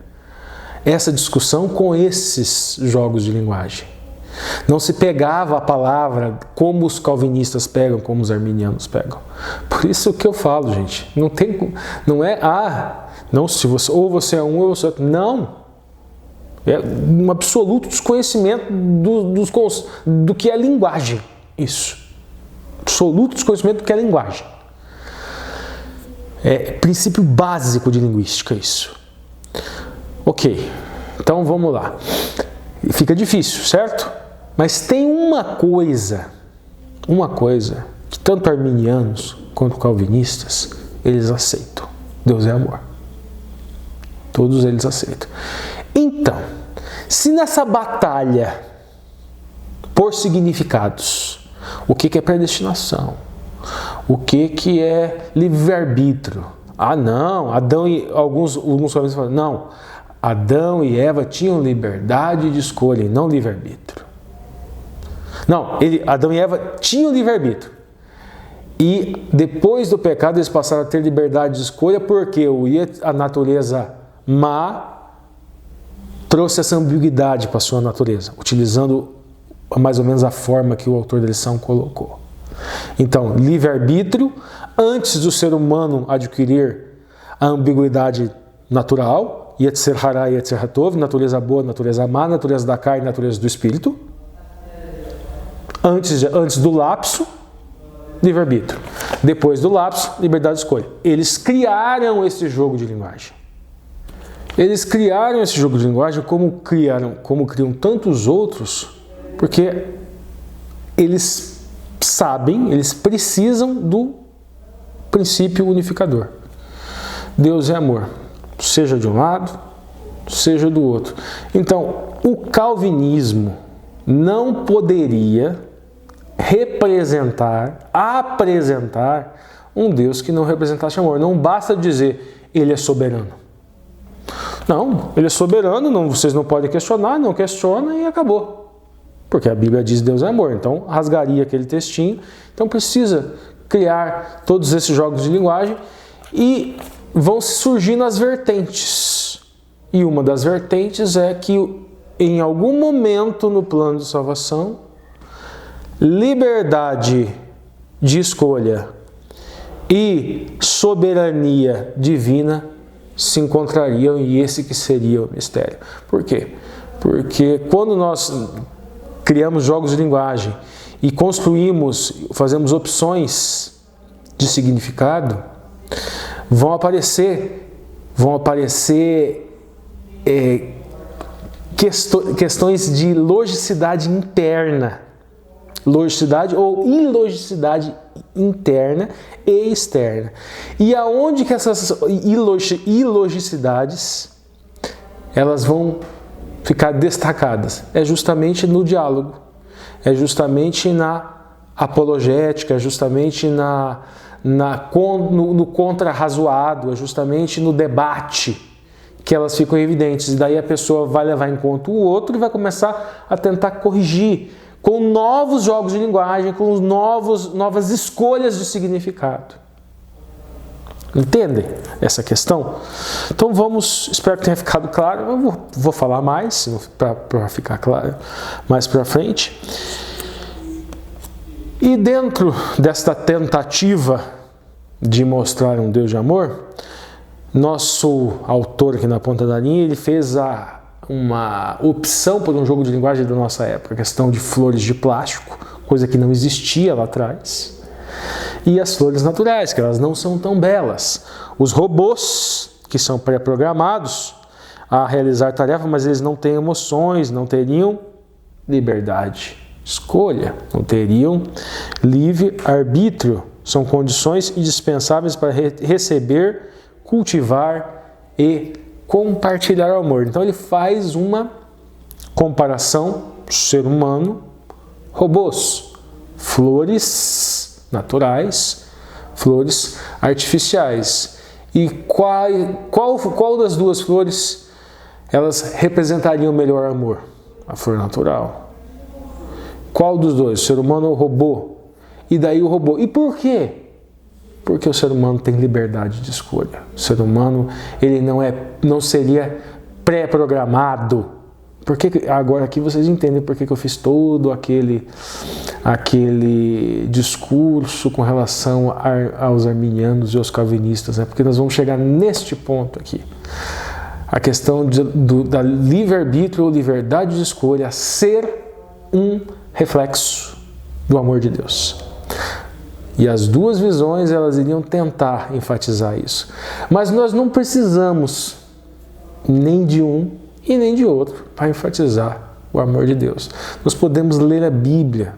essa discussão com esses jogos de linguagem. Não se pegava a palavra como os calvinistas pegam, como os arminianos pegam. Por isso que eu falo, gente, se você ou você é um ou você é outro. Não. É um absoluto desconhecimento do que é linguagem. Isso. Absoluto desconhecimento do que é linguagem. É princípio básico de linguística isso. Ok, então vamos lá. Fica difícil, certo? Mas tem uma coisa que tanto arminianos quanto calvinistas, eles aceitam. Deus é amor. Todos eles aceitam. Então, se nessa batalha por significados, o que é predestinação? O que é livre-arbítrio? Ah, não, Adão e alguns falam, não, Adão e Eva tinham liberdade de escolha e não livre-arbítrio. Não, Adão e Eva tinham livre-arbítrio. E depois do pecado eles passaram a ter liberdade de escolha porque a natureza má trouxe essa ambiguidade para a sua natureza, utilizando mais ou menos a forma que o autor da lição colocou. Então, livre-arbítrio, antes do ser humano adquirir a ambiguidade natural, Yetzer Hara e Yetzer Hatov, natureza boa, natureza má, natureza da carne, natureza do espírito. Antes do lapso, livre-arbítrio. Depois do lapso, liberdade de escolha. Eles criaram esse jogo de linguagem. Eles criaram esse jogo de linguagem como criam tantos outros, porque eles sabem, eles precisam do princípio unificador. Deus é amor, seja de um lado, seja do outro. Então, o calvinismo não poderia apresentar um Deus que não representasse amor. Não basta dizer, ele é soberano. Não, ele é soberano, vocês não podem questionar, não questiona e acabou. Porque a Bíblia diz Deus é amor, então rasgaria aquele textinho. Então precisa criar todos esses jogos de linguagem e vão surgindo as vertentes. E uma das vertentes é que em algum momento no plano de salvação, liberdade de escolha e soberania divina se encontrariam, e esse que seria o mistério. Por quê? Porque quando nós criamos jogos de linguagem e fazemos opções de significado, vão aparecer questões de logicidade interna, logicidade ou ilogicidade interna e externa. E aonde que essas ilogicidades elas vão ficar destacadas? É justamente no diálogo, é justamente na apologética, é justamente no contra-razoado, é justamente no debate que elas ficam evidentes. E daí a pessoa vai levar em conta o outro e vai começar a tentar corrigir com novos jogos de linguagem, com novas escolhas de significado. Entendem essa questão? Então espero que tenha ficado claro. Eu vou falar mais para ficar claro mais para frente. E dentro desta tentativa de mostrar um Deus de amor, nosso autor aqui na ponta da linha, ele fez uma opção por um jogo de linguagem da nossa época, a questão de flores de plástico, coisa que não existia lá atrás, e as flores naturais, que elas não são tão belas. Os robôs, que são pré-programados a realizar tarefa, mas eles não têm emoções, não teriam liberdade de escolha, não teriam livre-arbítrio. São condições indispensáveis para receber, cultivar e compartilhar o amor. Então ele faz uma comparação ser humano, robôs, flores naturais, flores artificiais. E qual das duas flores elas representariam melhor amor? A flor natural. Qual dos dois? O ser humano ou o robô? E daí o robô. E por quê? Porque o ser humano tem liberdade de escolha. O ser humano, ele não seria pré-programado. Porque agora aqui vocês entendem por que eu fiz todo aquele discurso com relação aos arminianos e aos calvinistas, né? Porque nós vamos chegar neste ponto aqui. A questão da livre-arbítrio ou liberdade de escolha ser um reflexo do amor de Deus. E as duas visões, elas iriam tentar enfatizar isso. Mas nós não precisamos nem de um e nem de outro para enfatizar o amor de Deus. Nós podemos ler a Bíblia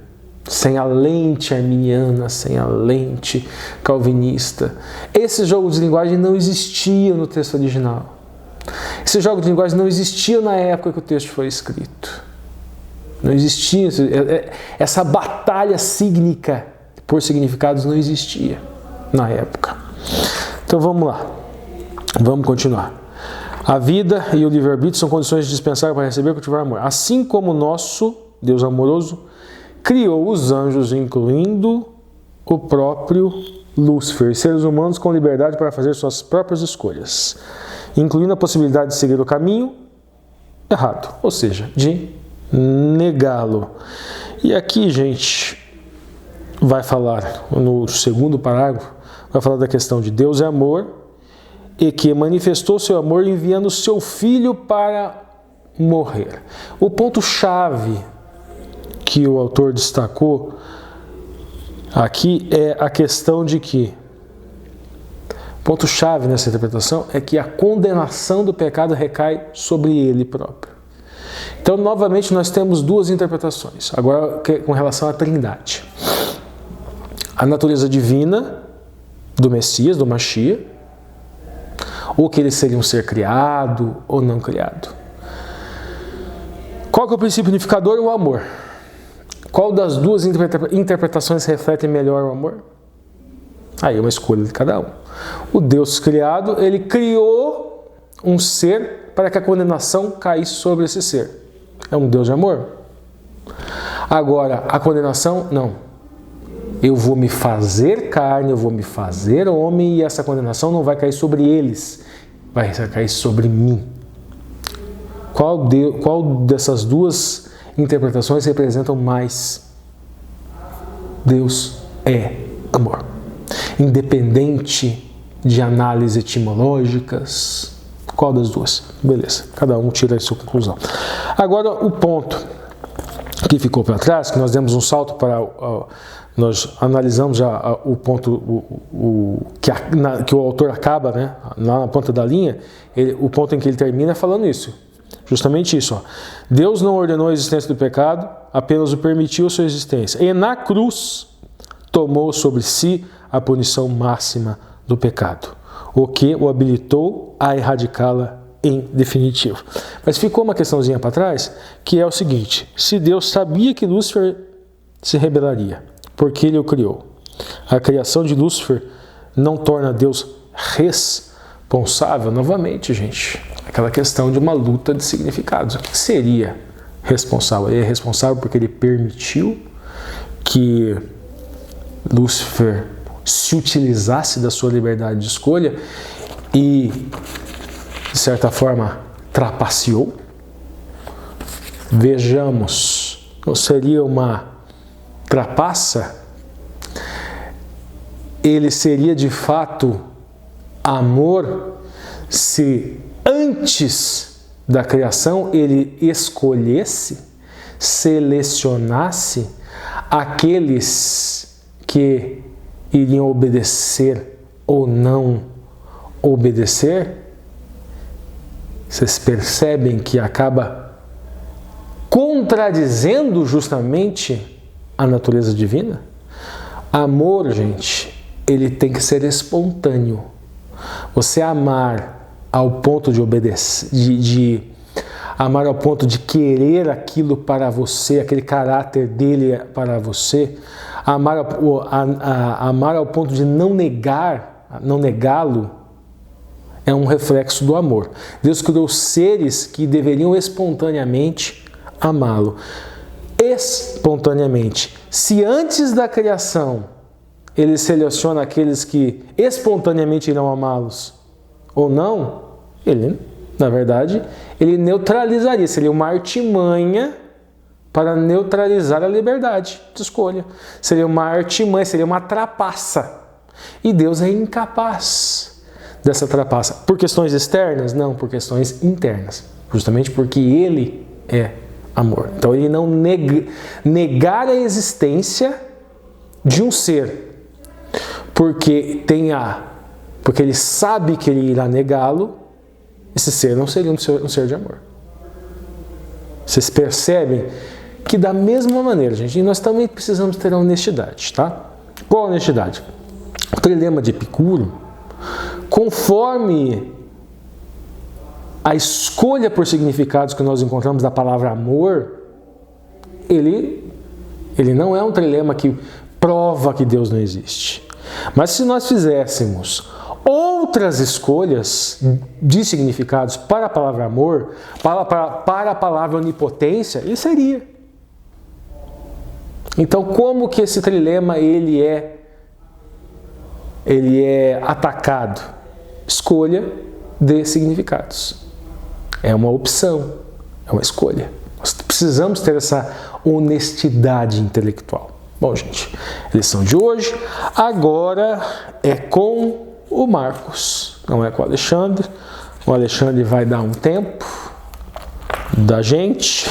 sem a lente arminiana, sem a lente calvinista. Esse jogo de linguagem não existia no texto original. Esse jogo de linguagem não existia na época que o texto foi escrito. Não existia. Essa batalha cígnica por significados não existia na época. Então vamos lá. Vamos continuar. A vida e o livre-arbítrio são condições dispensáveis para receber e cultivar amor. Assim como o nosso Deus amoroso criou os anjos, incluindo o próprio Lúcifer, seres humanos com liberdade para fazer suas próprias escolhas, incluindo a possibilidade de seguir o caminho errado, ou seja, de negá-lo. E aqui, gente, vai falar, no segundo parágrafo, vai falar da questão de Deus é amor e que manifestou seu amor enviando seu Filho para morrer. O ponto-chave que o autor destacou aqui é a questão de que, ponto-chave nessa interpretação é que a condenação do pecado recai sobre ele próprio. Então, novamente, nós temos duas interpretações, agora com relação à Trindade. A natureza divina do Messias, do Mashiach, ou que ele seria um ser criado ou não criado. Qual que é o princípio unificador? O amor. Qual das duas interpretações reflete melhor o amor? Aí é uma escolha de cada um. O Deus criado, ele criou um ser para que a condenação caísse sobre esse ser. É um Deus de amor. Agora, a condenação, não. Eu vou me fazer carne, eu vou me fazer homem e essa condenação não vai cair sobre eles, vai cair sobre mim. Qual dessas duas interpretações representam mais? Deus é amor. Independente de análises etimológicas. Qual das duas? Beleza, cada um tira a sua conclusão. Agora, o ponto que ficou para trás, que nós demos um salto para... Nós analisamos já o ponto que o autor acaba, né, lá na ponta da linha, o ponto em que ele termina falando isso. Justamente isso. Ó. Deus não ordenou a existência do pecado, apenas o permitiu a sua existência. E na cruz tomou sobre si a punição máxima do pecado, o que o habilitou a erradicá-la em definitivo. Mas ficou uma questãozinha para trás, que é o seguinte: se Deus sabia que Lúcifer se rebelaria, porque ele o criou, a criação de Lúcifer não torna Deus responsável? Novamente, gente, aquela questão de uma luta de significados. O que seria responsável? Ele é responsável porque ele permitiu que Lúcifer se utilizasse da sua liberdade de escolha e, de certa forma, trapaceou? Vejamos, não seria uma trapaça? Ele seria de fato amor se antes da criação ele escolhesse, selecionasse aqueles que iriam obedecer ou não obedecer? Vocês percebem que acaba contradizendo justamente a natureza divina? Amor, gente, ele tem que ser espontâneo. Você amar ao ponto de obedecer, de amar ao ponto de querer aquilo para você, aquele caráter dele para você, amar ao ponto de não negá-lo, é um reflexo do amor. Deus criou seres que deveriam espontaneamente amá-lo. Espontaneamente. Se antes da criação ele seleciona aqueles que espontaneamente irão amá-los ou não, ele, na verdade, ele neutralizaria, seria uma artimanha para neutralizar a liberdade de escolha. Seria uma artimanha, seria uma trapaça. E Deus é incapaz dessa trapaça. Por questões externas? Não, por questões internas. Justamente porque ele é amor. Então ele não negar a existência de um ser, porque ele sabe que ele irá negá-lo, esse ser não seria um ser de amor. Vocês percebem que da mesma maneira, gente, e nós também precisamos ter a honestidade, tá? Qual a honestidade? O trilema de Epicuro, conforme a escolha por significados que nós encontramos da palavra amor, ele não é um trilema que prova que Deus não existe. Mas se nós fizéssemos outras escolhas de significados para a palavra amor, para a palavra onipotência, ele seria. Então, como que esse trilema ele é atacado? Escolha de significados. É uma opção, é uma escolha. Nós precisamos ter essa honestidade intelectual. Bom, gente, a lição de hoje agora é com o Marcos, não é com o Alexandre. O Alexandre vai dar um tempo da gente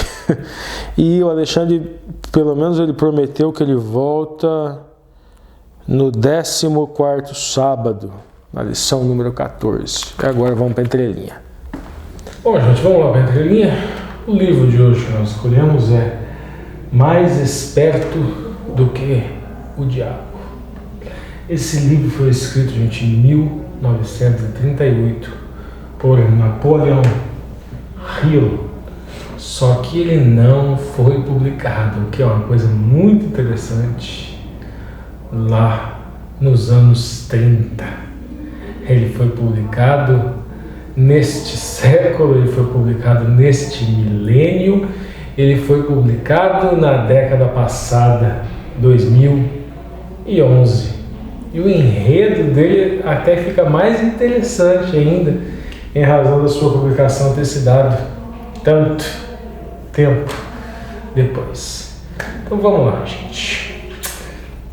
e o Alexandre, pelo menos ele prometeu que ele volta no 14º sábado, na lição número 14. E agora vamos para a entrelinha. Bom, gente, vamos lá para a entrelinha. O livro de hoje que nós escolhemos é Mais Esperto do que o Diabo. Esse livro foi escrito, gente, em 1938 por Napoleon Hill, só que ele não foi publicado, o que é uma coisa muito interessante. Lá nos anos 30 ele foi publicado, neste século ele foi publicado, neste milênio ele foi publicado na década passada, 2011. E o enredo dele até fica mais interessante ainda, em razão da sua publicação ter se dado tanto tempo depois. Então vamos lá, gente.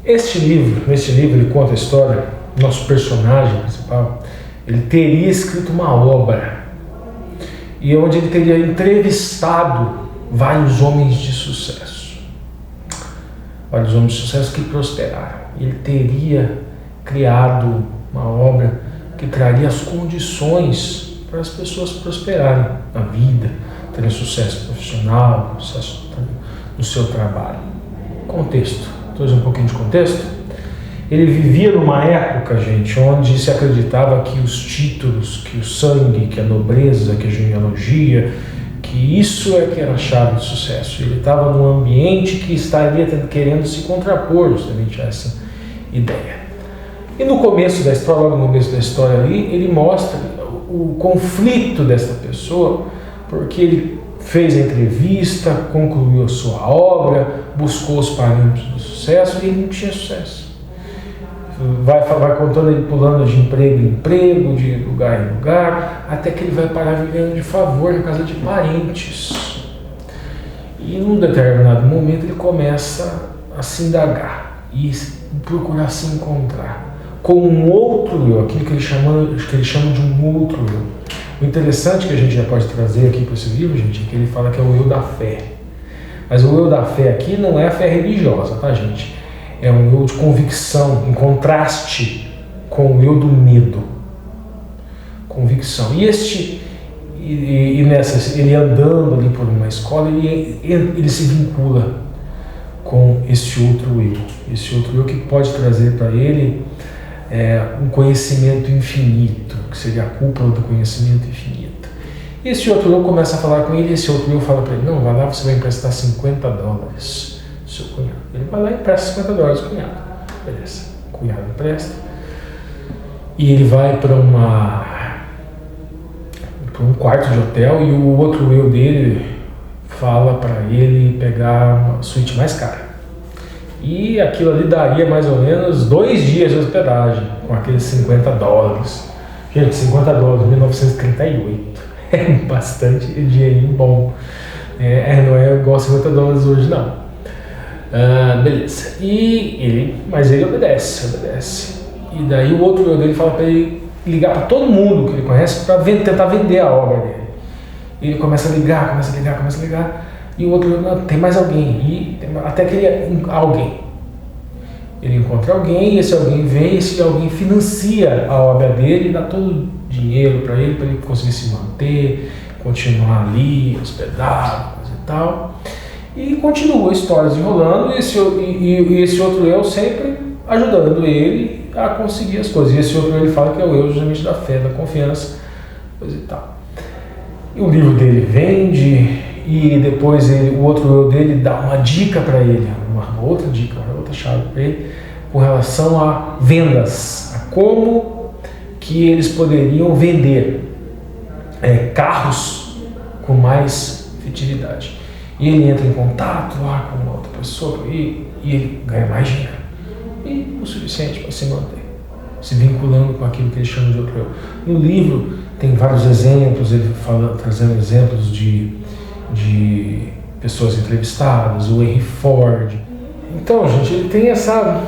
Neste livro ele conta a história, nosso personagem principal, ele teria escrito uma obra, e onde ele teria entrevistado vários homens de sucesso. Vários homens de sucesso que prosperaram. Ele teria criado uma obra que traria as condições para as pessoas prosperarem na vida, terem sucesso profissional, sucesso no seu trabalho. Contexto. Trouxe um pouquinho de contexto. Ele vivia numa época, gente, onde se acreditava que os títulos, que o sangue, que a nobreza, que a genealogia, que isso é que era a chave do sucesso. Ele estava num ambiente que estaria querendo se contrapor justamente a essa ideia. E no começo da história, logo no começo da história ali, ele mostra o conflito dessa pessoa, porque ele fez a entrevista, concluiu a sua obra, buscou os parâmetros do sucesso e ele não tinha sucesso. Vai contando ele pulando de emprego em emprego, de lugar em lugar, até que ele vai parar vivendo de favor na casa de parentes. E num determinado momento ele começa a se indagar e procurar se encontrar com um outro eu, aquilo que ele chama de um outro eu. O interessante que a gente já pode trazer aqui para esse livro, gente, é que ele fala que é o eu da fé. Mas o eu da fé aqui não é a fé religiosa, tá, gente? É um eu de convicção, em contraste com o eu do medo. Convicção. E nessa, ele andando ali por uma escola, ele se vincula com esse outro eu. Esse outro eu que pode trazer para ele um conhecimento infinito, que seria a cúpula do conhecimento infinito. E esse outro eu começa a falar com ele, e esse outro eu fala para ele: não, vai lá, você vai emprestar $50. Seu cunhado. Ele vai lá e empresta $50 ao cunhado. Beleza. O cunhado empresta. E ele vai para um quarto de hotel, e o outro eu dele fala para ele pegar uma suíte mais cara. E aquilo ali daria mais ou menos 2 dias de hospedagem com aqueles $50. Gente, $50 em 1938 é bastante dinheirinho bom. Não é igual $50 hoje, não. Beleza. Mas ele obedece. E daí o outro eu dele fala para ele ligar para todo mundo que ele conhece para tentar vender a obra dele. E ele começa a ligar. E o outro não, tem mais alguém. Até que ele encontra alguém, e esse alguém vem, esse alguém financia a obra dele e dá todo o dinheiro para ele conseguir se manter, continuar ali, hospedado, coisa e tal. E continua a história desenrolando, e esse outro eu sempre ajudando ele a conseguir as coisas. E esse outro ele fala que é o eu justamente da fé, da confiança, coisa e tal. E o livro dele vende, e depois o outro eu dele dá uma dica para ele, uma outra dica, uma outra chave para ele, com relação a vendas, a como que eles poderiam vender carros com mais efetividade. E ele entra em contato lá com outra pessoa e ele ganha mais dinheiro. E o suficiente para se manter, se vinculando com aquilo que ele chama de outro eu. No livro tem vários exemplos, ele fala, trazendo exemplos de pessoas entrevistadas, o Henry Ford. Então, gente, ele tem essa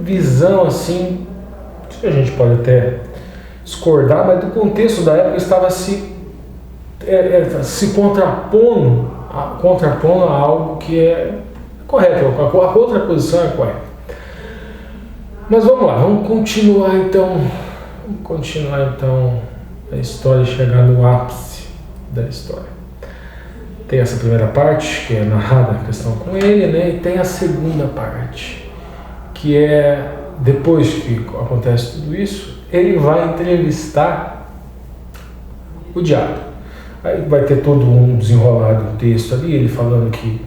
visão assim, que a gente pode até discordar, mas do contexto da época estava se contrapondo a algo que é correto, a outra posição é correta. Mas vamos lá, vamos continuar então a história, chegar no ápice da história. Tem essa primeira parte, que é narrada a questão com ele, né? E tem a segunda parte, que é, depois que acontece tudo isso, ele vai entrevistar o diabo. Aí vai ter todo um desenrolado texto ali, ele falando que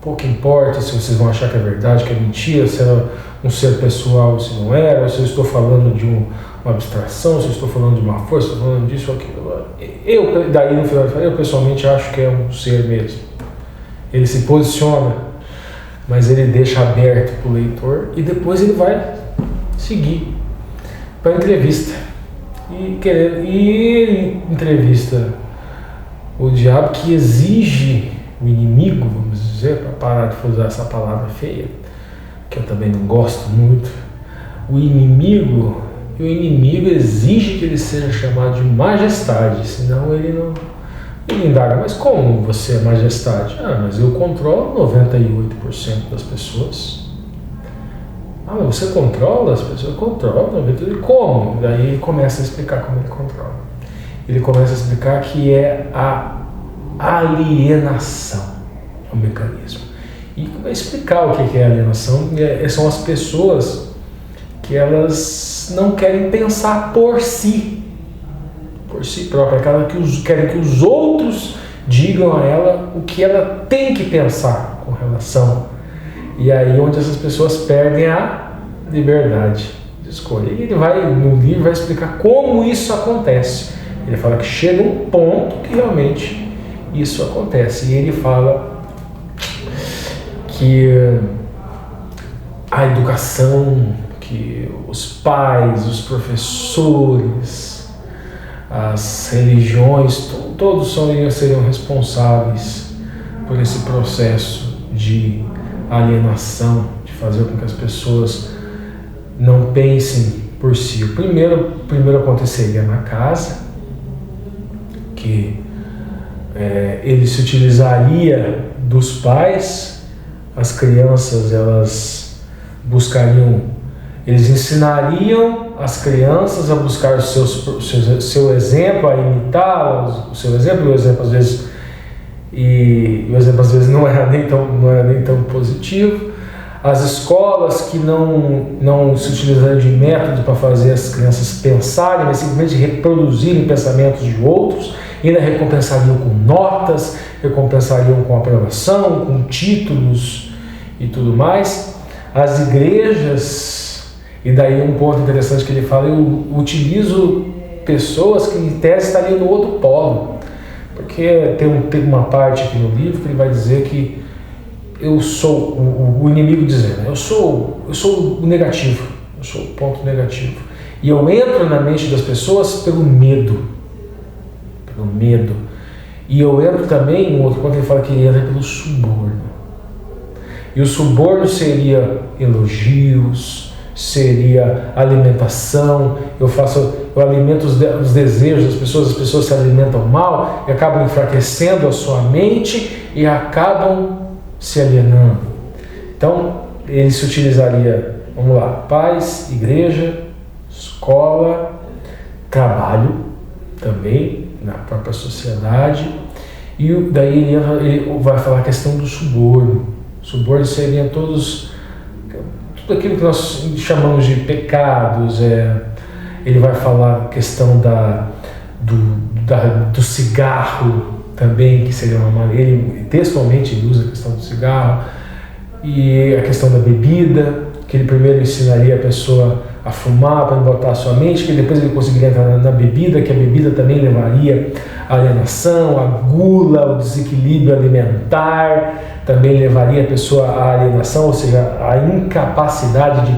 pouco importa se vocês vão achar que é verdade, que é mentira, se era um ser pessoal, se não era, ou se eu estou falando de uma abstração, se eu estou falando de uma força, estou falando disso ou aquilo. Daí no final eu pessoalmente acho que é um ser mesmo. Ele se posiciona, mas ele deixa aberto para o leitor e depois ele vai seguir para a entrevista. E ele entrevista o diabo, que exige o inimigo, vamos dizer, para parar de usar essa palavra feia, que eu também não gosto muito. O inimigo exige que ele seja chamado de majestade, senão ele indaga, mas como você é majestade? Mas eu controlo 98% das pessoas. Mas você controla as pessoas? Eu controlo 98%. Como? Daí ele começa a explicar como ele controla. Ele começa a explicar que é a alienação, o mecanismo. E vai explicar o que é alienação. São as pessoas que elas não querem pensar por si própria, aquela que querem que os outros digam a ela o que ela tem que pensar com relação. E aí onde essas pessoas perdem a liberdade de escolha. E ele no livro vai explicar como isso acontece. Ele fala que chega um ponto que realmente isso acontece. E ele fala que a educação, que os pais, os professores, as religiões, todos seriam responsáveis por esse processo de alienação, de fazer com que as pessoas não pensem por si. O primeiro aconteceria na casa, que ele se utilizaria dos pais, as crianças eles ensinariam as crianças a buscar o seu exemplo, a imitá-los, o seu exemplo, e o exemplo às vezes não era nem tão positivo. As escolas que não se utilizariam de métodos para fazer as crianças pensarem, mas simplesmente reproduzirem pensamentos de outros, e ainda recompensariam com notas, recompensariam com aprovação, com títulos e tudo mais. As igrejas, e daí um ponto interessante que ele fala, eu utilizo pessoas que em tese estariam no outro polo, porque tem uma parte aqui no livro que ele vai dizer que eu sou o inimigo dizendo, eu sou o negativo, eu sou o ponto negativo, e eu entro na mente das pessoas pelo medo, e eu entro também, um outro ponto ele fala que ele entra pelo suborno, e o suborno seria elogios, seria alimentação. Eu alimento os desejos das pessoas, as pessoas se alimentam mal e acabam enfraquecendo a sua mente e acabam se alienando. Então ele se utilizaria, vamos lá, pais, igreja, escola, trabalho também na própria sociedade, E daí ele vai falar a questão do suborno. Suborno seriam tudo aquilo que nós chamamos de pecados. Ele vai falar a questão do cigarro também, que seria ele textualmente ele usa a questão do cigarro, e a questão da bebida, que ele primeiro ensinaria a pessoa a fumar para botar a sua mente, que depois ele conseguiria entrar na bebida, que a bebida também levaria à alienação, à gula, ao desequilíbrio alimentar, também levaria a pessoa à alienação, ou seja, à incapacidade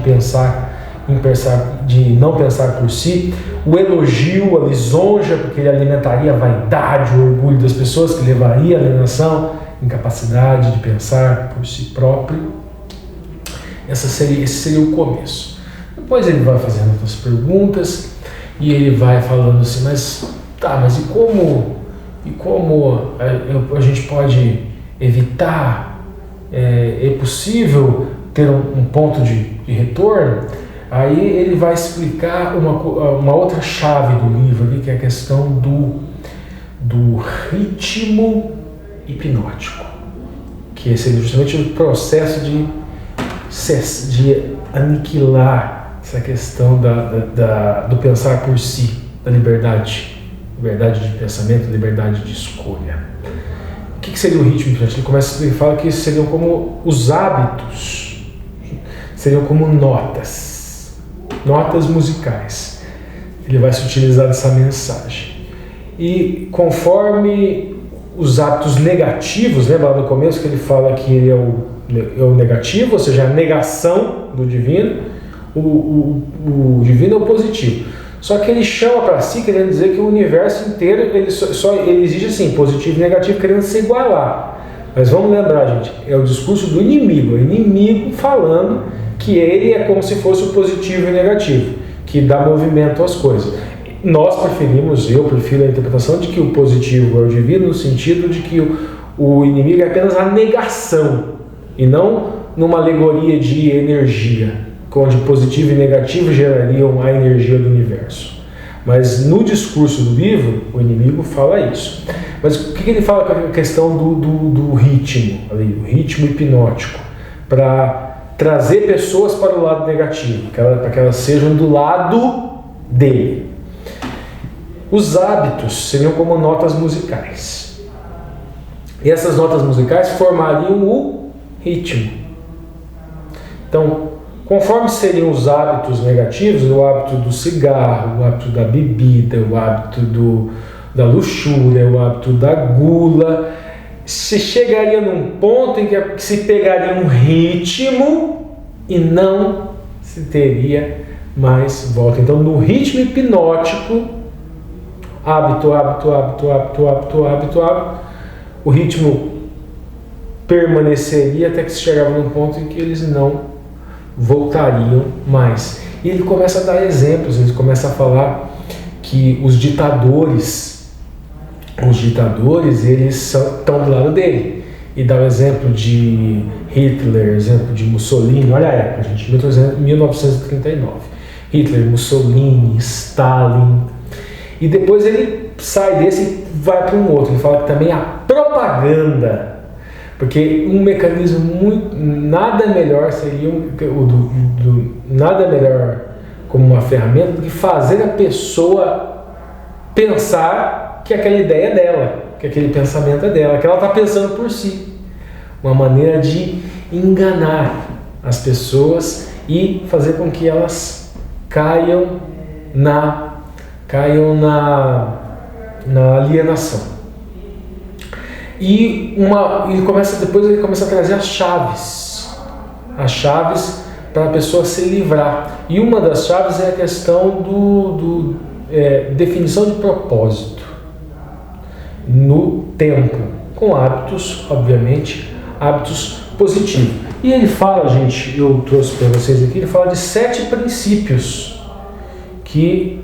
de não pensar por si, o elogio, a lisonja, porque ele alimentaria a vaidade, o orgulho das pessoas, que levaria à alienação, incapacidade de pensar por si próprio. Esse seria o começo. Depois ele vai fazendo outras perguntas e ele vai falando assim, mas e como a gente pode evitar? É possível ter um ponto de retorno? Aí ele vai explicar uma outra chave do livro ali, que é a questão do ritmo hipnótico, que seria justamente o processo de aniquilar essa questão do pensar por si, da liberdade de pensamento, liberdade de escolha. O que seria o ritmo hipnótico? Ele fala que seriam como os hábitos, seriam como notas musicais. Ele vai se utilizar dessa mensagem. E conforme os hábitos negativos, lembra lá no começo que ele fala que ele é o negativo, ou seja, a negação do divino, o divino é o positivo. Só que ele chama para si, querendo dizer que o universo inteiro, ele exige assim, positivo e negativo, querendo se igualar. Mas vamos lembrar, gente, é o discurso do inimigo, o inimigo falando que ele é como se fosse o positivo e o negativo, que dá movimento às coisas. Eu prefiro a interpretação de que o positivo é o divino, no sentido de que o inimigo é apenas a negação, e não numa alegoria de energia, onde positivo e negativo gerariam a energia do universo. Mas no discurso do livro, o inimigo fala isso. Mas o que ele fala com a questão do ritmo, ali, o ritmo hipnótico, para trazer pessoas para o lado negativo, para que elas sejam do lado dele. Os hábitos seriam como notas musicais. E essas notas musicais formariam o ritmo. Então, conforme seriam os hábitos negativos, o hábito do cigarro, o hábito da bebida, o hábito da luxúria, o hábito da gula, se chegaria num ponto em que se pegaria um ritmo e não se teria mais volta. Então, no ritmo hipnótico, hábito, o ritmo permaneceria até que se chegava num ponto em que eles não voltariam mais. E ele começa a dar exemplos, ele começa a falar que os ditadores eles estão do lado dele. E dá o exemplo de Hitler, exemplo de Mussolini, olha a época, gente, 1939. Hitler, Mussolini, Stalin. E depois ele sai desse e vai para um outro. Ele fala que também a propaganda, porque um mecanismo nada melhor seria nada melhor como uma ferramenta do que fazer a pessoa pensar que aquela ideia é dela, que aquele pensamento é dela, que ela está pensando por si. Uma maneira de enganar as pessoas e fazer com que elas caiam na alienação. E depois ele começa a trazer as chaves para a pessoa se livrar. E uma das chaves é a questão definição de propósito no tempo, com hábitos, obviamente, hábitos positivos. E ele fala, gente, eu trouxe para vocês aqui, ele fala de 7 princípios que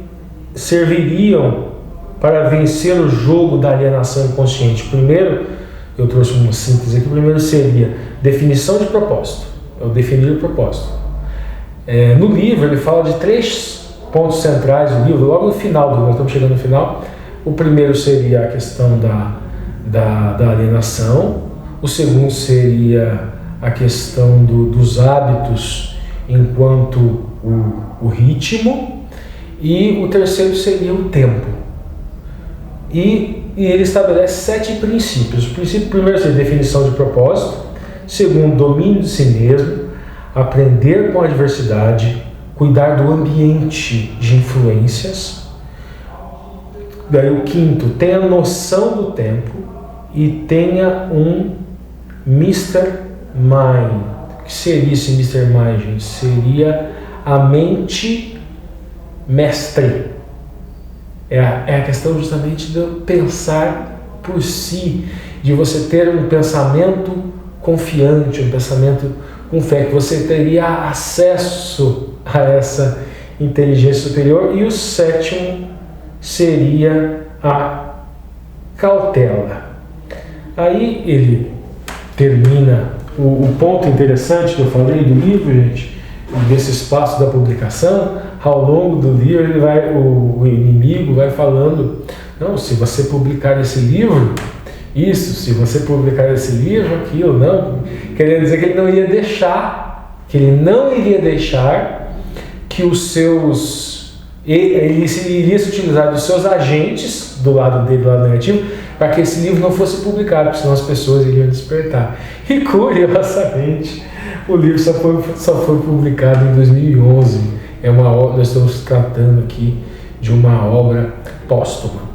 serviriam para vencer o jogo da alienação inconsciente. Primeiro, eu trouxe uma síntese aqui, primeiro seria definição de propósito, é o definir o propósito. No livro ele fala de 3 pontos centrais do livro, logo no final do livro, estamos chegando no final. O primeiro seria a questão da alienação. O segundo seria a questão dos hábitos enquanto o ritmo. E o terceiro seria o tempo. E ele estabelece 7 princípios. O princípio primeiro seria definição de propósito. Segundo, domínio de si mesmo. Aprender com a adversidade. Cuidar do ambiente de influências. Daí o quinto, tenha noção do tempo e tenha um Mr. Mind. O que seria esse Mr. Mind, gente? Seria a mente mestre. É a questão justamente de pensar por si, de você ter um pensamento confiante, um pensamento com fé, que você teria acesso a essa inteligência superior. E o sétimo seria a cautela. Aí ele termina o ponto interessante que eu falei do livro, gente, desse espaço da publicação. Ao longo do livro o inimigo vai falando: não, se você publicar esse livro, isso, se você publicar esse livro, aquilo, não, querendo dizer que ele não iria deixar que os seus, ele iria se utilizar dos seus agentes, do lado dele, do lado negativo, para que esse livro não fosse publicado, porque senão as pessoas iriam despertar. E curiosamente, o livro só foi publicado em 2011. Nós estamos tratando aqui de uma obra póstuma.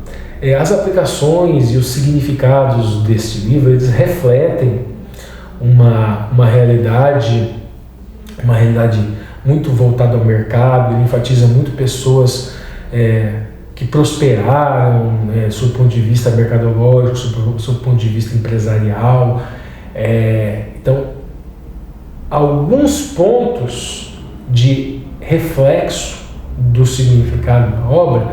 As aplicações e os significados deste livro, eles refletem uma realidade muito voltada ao mercado. Ele enfatiza muito pessoas que prosperaram, sob o ponto de vista mercadológico, sob o ponto de vista empresarial. Então, alguns pontos de reflexo do significado da obra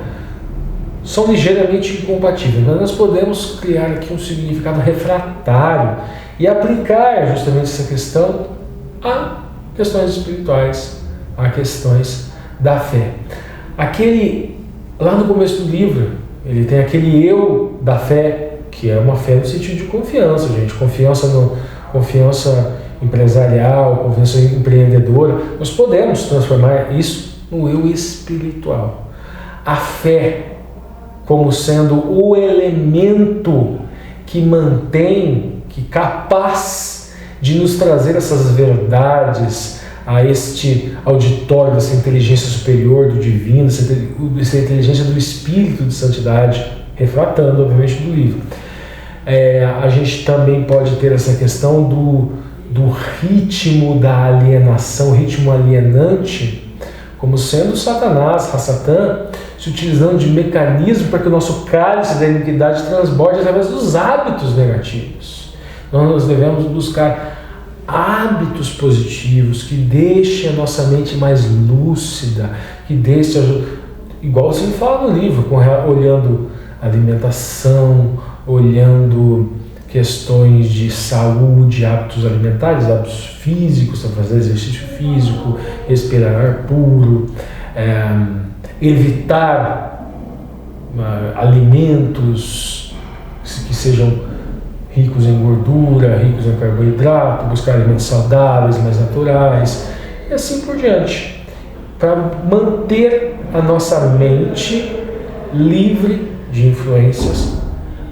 são ligeiramente incompatíveis, mas nós podemos criar aqui um significado refratário e aplicar justamente essa questão a questões espirituais, a questões da fé. Lá no começo do livro, ele tem aquele eu da fé, que é uma fé no sentido de confiança, gente, confiança empresarial, confiança empreendedora. Nós podemos transformar isso no eu espiritual. A fé como sendo o elemento que mantém, que capaz de nos trazer essas verdades a este auditório dessa inteligência superior do divino, essa inteligência do espírito de santidade, refratando obviamente do livro. A gente também pode ter essa questão do ritmo da alienação, ritmo alienante, como sendo Satanás, Satã, se utilizando de mecanismo para que o nosso cálice da iniquidade transborde através dos hábitos negativos. Nós devemos buscar hábitos positivos que deixem a nossa mente mais lúcida, que deixem, igual você fala no livro, olhando alimentação, olhando questões de saúde, hábitos alimentares, hábitos físicos, fazer exercício físico, respirar ar puro, evitar alimentos que sejam ricos em gordura, ricos em carboidrato, buscar alimentos saudáveis, mais naturais, e assim por diante, para manter a nossa mente livre de influências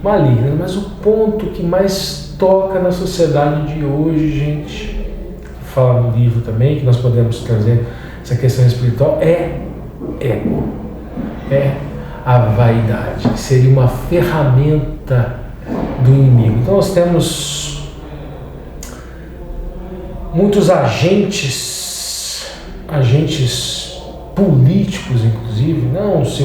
malignas. Mas o ponto que mais toca na sociedade de hoje, gente, que fala no livro também, que nós podemos trazer essa questão espiritual, é ego, é a vaidade, que seria uma ferramenta do inimigo. Então nós temos muitos agentes políticos, inclusive. Não, se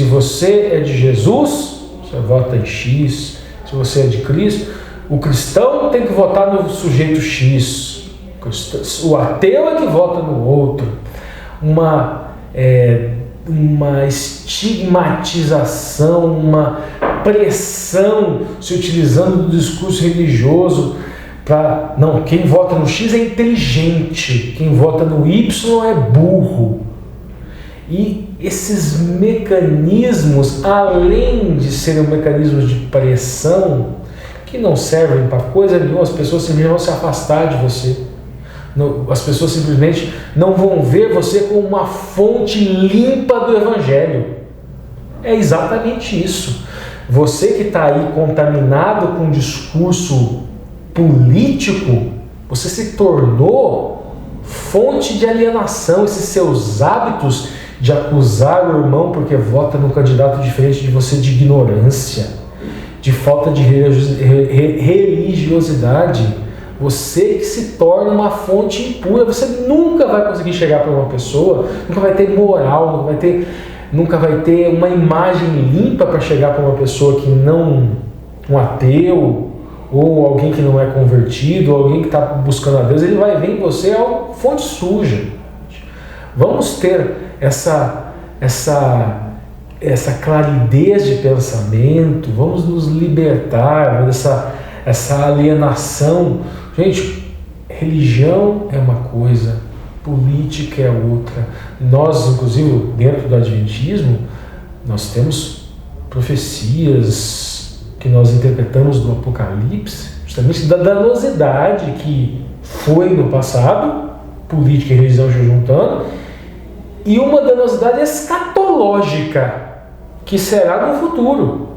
você é de Jesus, você vota em X. Se você é de Cristo, o cristão tem que votar no sujeito X, o ateu é que vota no outro. Uma estigmatização, uma pressão se utilizando do discurso religioso para, não, quem vota no X é inteligente, quem vota no Y é burro. E esses mecanismos, além de serem mecanismos de pressão, que não servem para coisa nenhuma, as pessoas simplesmente vão se afastar de você. As pessoas simplesmente não vão ver você como uma fonte limpa do Evangelho. É exatamente isso. Você que está aí contaminado com um discurso político, você se tornou fonte de alienação. Esses seus hábitos de acusar o irmão porque vota num candidato diferente de você, de ignorância, de falta de religiosidade, você que se torna uma fonte impura. Você nunca vai conseguir chegar para uma pessoa, nunca vai ter moral, nunca vai ter uma imagem limpa para chegar para uma pessoa que não, um ateu, ou alguém que não é convertido, ou alguém que está buscando a Deus. Ele vai ver em você uma fonte suja. Vamos ter essa claridez de pensamento, vamos nos libertar dessa alienação. Gente, religião é uma coisa, política é outra. Nós, inclusive, dentro do Adventismo, nós temos profecias que nós interpretamos do Apocalipse, justamente da danosidade que foi no passado, política e religião se juntando, e uma danosidade escatológica que será no futuro.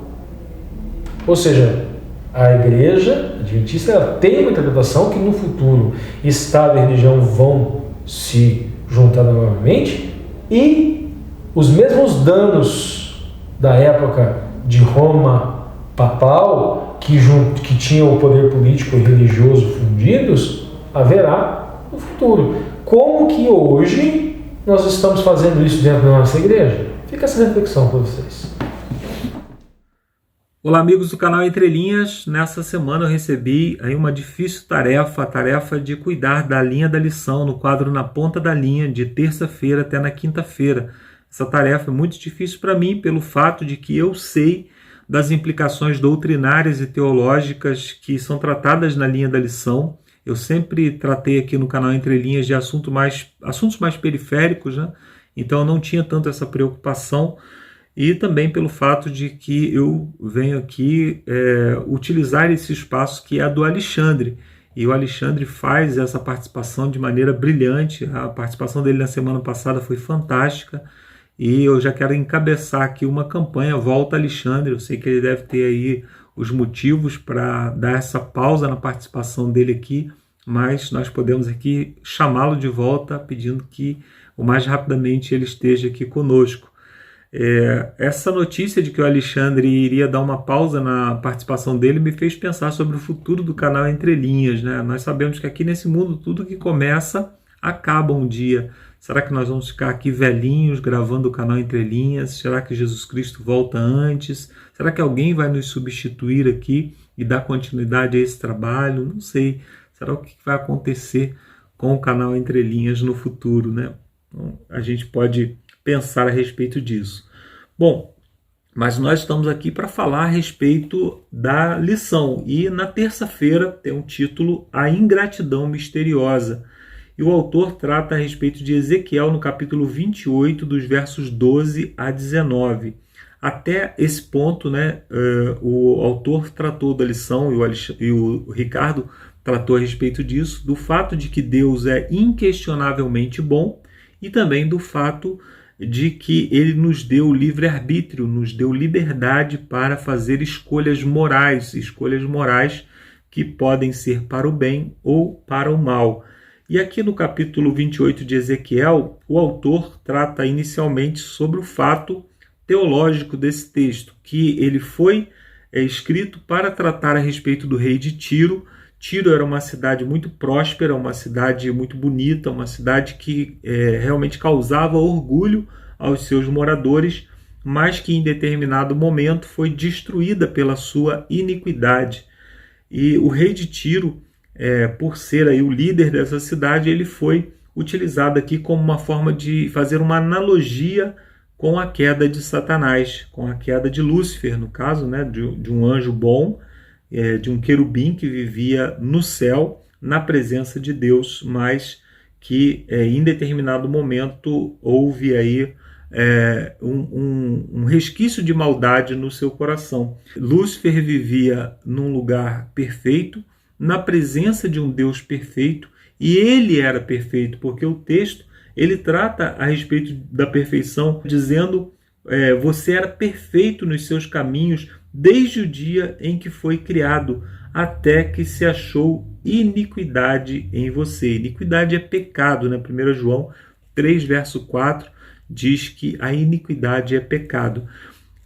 Ou seja, a igreja adventista, ela tem uma interpretação que no futuro Estado e religião vão se juntar novamente, e os mesmos danos da época de Roma papal, que tinham o poder político e religioso fundidos, haverá no futuro. Como que hoje nós estamos fazendo isso dentro da nossa igreja? Fica essa reflexão para vocês. Olá, amigos do canal Entre Linhas. Nessa semana eu recebi aí uma difícil tarefa, a tarefa de cuidar da linha da lição no quadro Na Ponta da Linha, de terça-feira até na quinta-feira. Essa tarefa é muito difícil para mim pelo fato de que eu sei das implicações doutrinárias e teológicas que são tratadas na linha da lição. Eu sempre tratei aqui no canal Entre Linhas de assuntos mais periféricos, né? Então eu não tinha tanto essa preocupação. E também pelo fato de que eu venho aqui utilizar esse espaço que é a do Alexandre. E o Alexandre faz essa participação de maneira brilhante. A participação dele na semana passada foi fantástica. E eu já quero encabeçar aqui uma campanha Volta Alexandre. Eu sei que ele deve ter aí os motivos para dar essa pausa na participação dele aqui, mas nós podemos aqui chamá-lo de volta pedindo que o mais rapidamente ele esteja aqui conosco. Essa notícia de que o Alexandre iria dar uma pausa na participação dele me fez pensar sobre o futuro do canal Entre Linhas, né? Nós sabemos que aqui nesse mundo tudo que começa acaba um dia. Será que nós vamos ficar aqui velhinhos gravando o canal Entre Linhas? Será que Jesus Cristo volta antes? Será que alguém vai nos substituir aqui e dar continuidade a esse trabalho? Não sei. Será o que vai acontecer com o canal Entre Linhas no futuro, né? Então, a gente pode pensar a respeito disso. Bom, mas nós estamos aqui para falar a respeito da lição. E na terça-feira tem um título A Ingratidão Misteriosa. E o autor trata a respeito de Ezequiel no capítulo 28, dos versos 12 a 19. Até esse ponto, né, o autor tratou da lição e o Ricardo tratou a respeito disso, do fato de que Deus é inquestionavelmente bom e também do fato de que ele nos deu livre-arbítrio, nos deu liberdade para fazer escolhas morais que podem ser para o bem ou para o mal. E aqui no capítulo 28 de Ezequiel, o autor trata inicialmente sobre o fato teológico desse texto, que ele foi escrito para tratar a respeito do rei de Tiro. Tiro era uma cidade muito próspera, uma cidade muito bonita, uma cidade que realmente causava orgulho aos seus moradores, mas que em determinado momento foi destruída pela sua iniquidade. E o rei de Tiro, por ser aí o líder dessa cidade, ele foi utilizado aqui como uma forma de fazer uma analogia com a queda de Satanás, com a queda de Lúcifer, no caso, né, de um anjo bom, de um querubim que vivia no céu, na presença de Deus, mas que em determinado momento houve aí um resquício de maldade no seu coração. Lúcifer vivia num lugar perfeito, na presença de um Deus perfeito, e ele era perfeito, porque o texto ele trata a respeito da perfeição, dizendo você era perfeito nos seus caminhos desde o dia em que foi criado, até que se achou iniquidade em você. Iniquidade é pecado, né? 1 João 3, verso 4, diz que a iniquidade é pecado.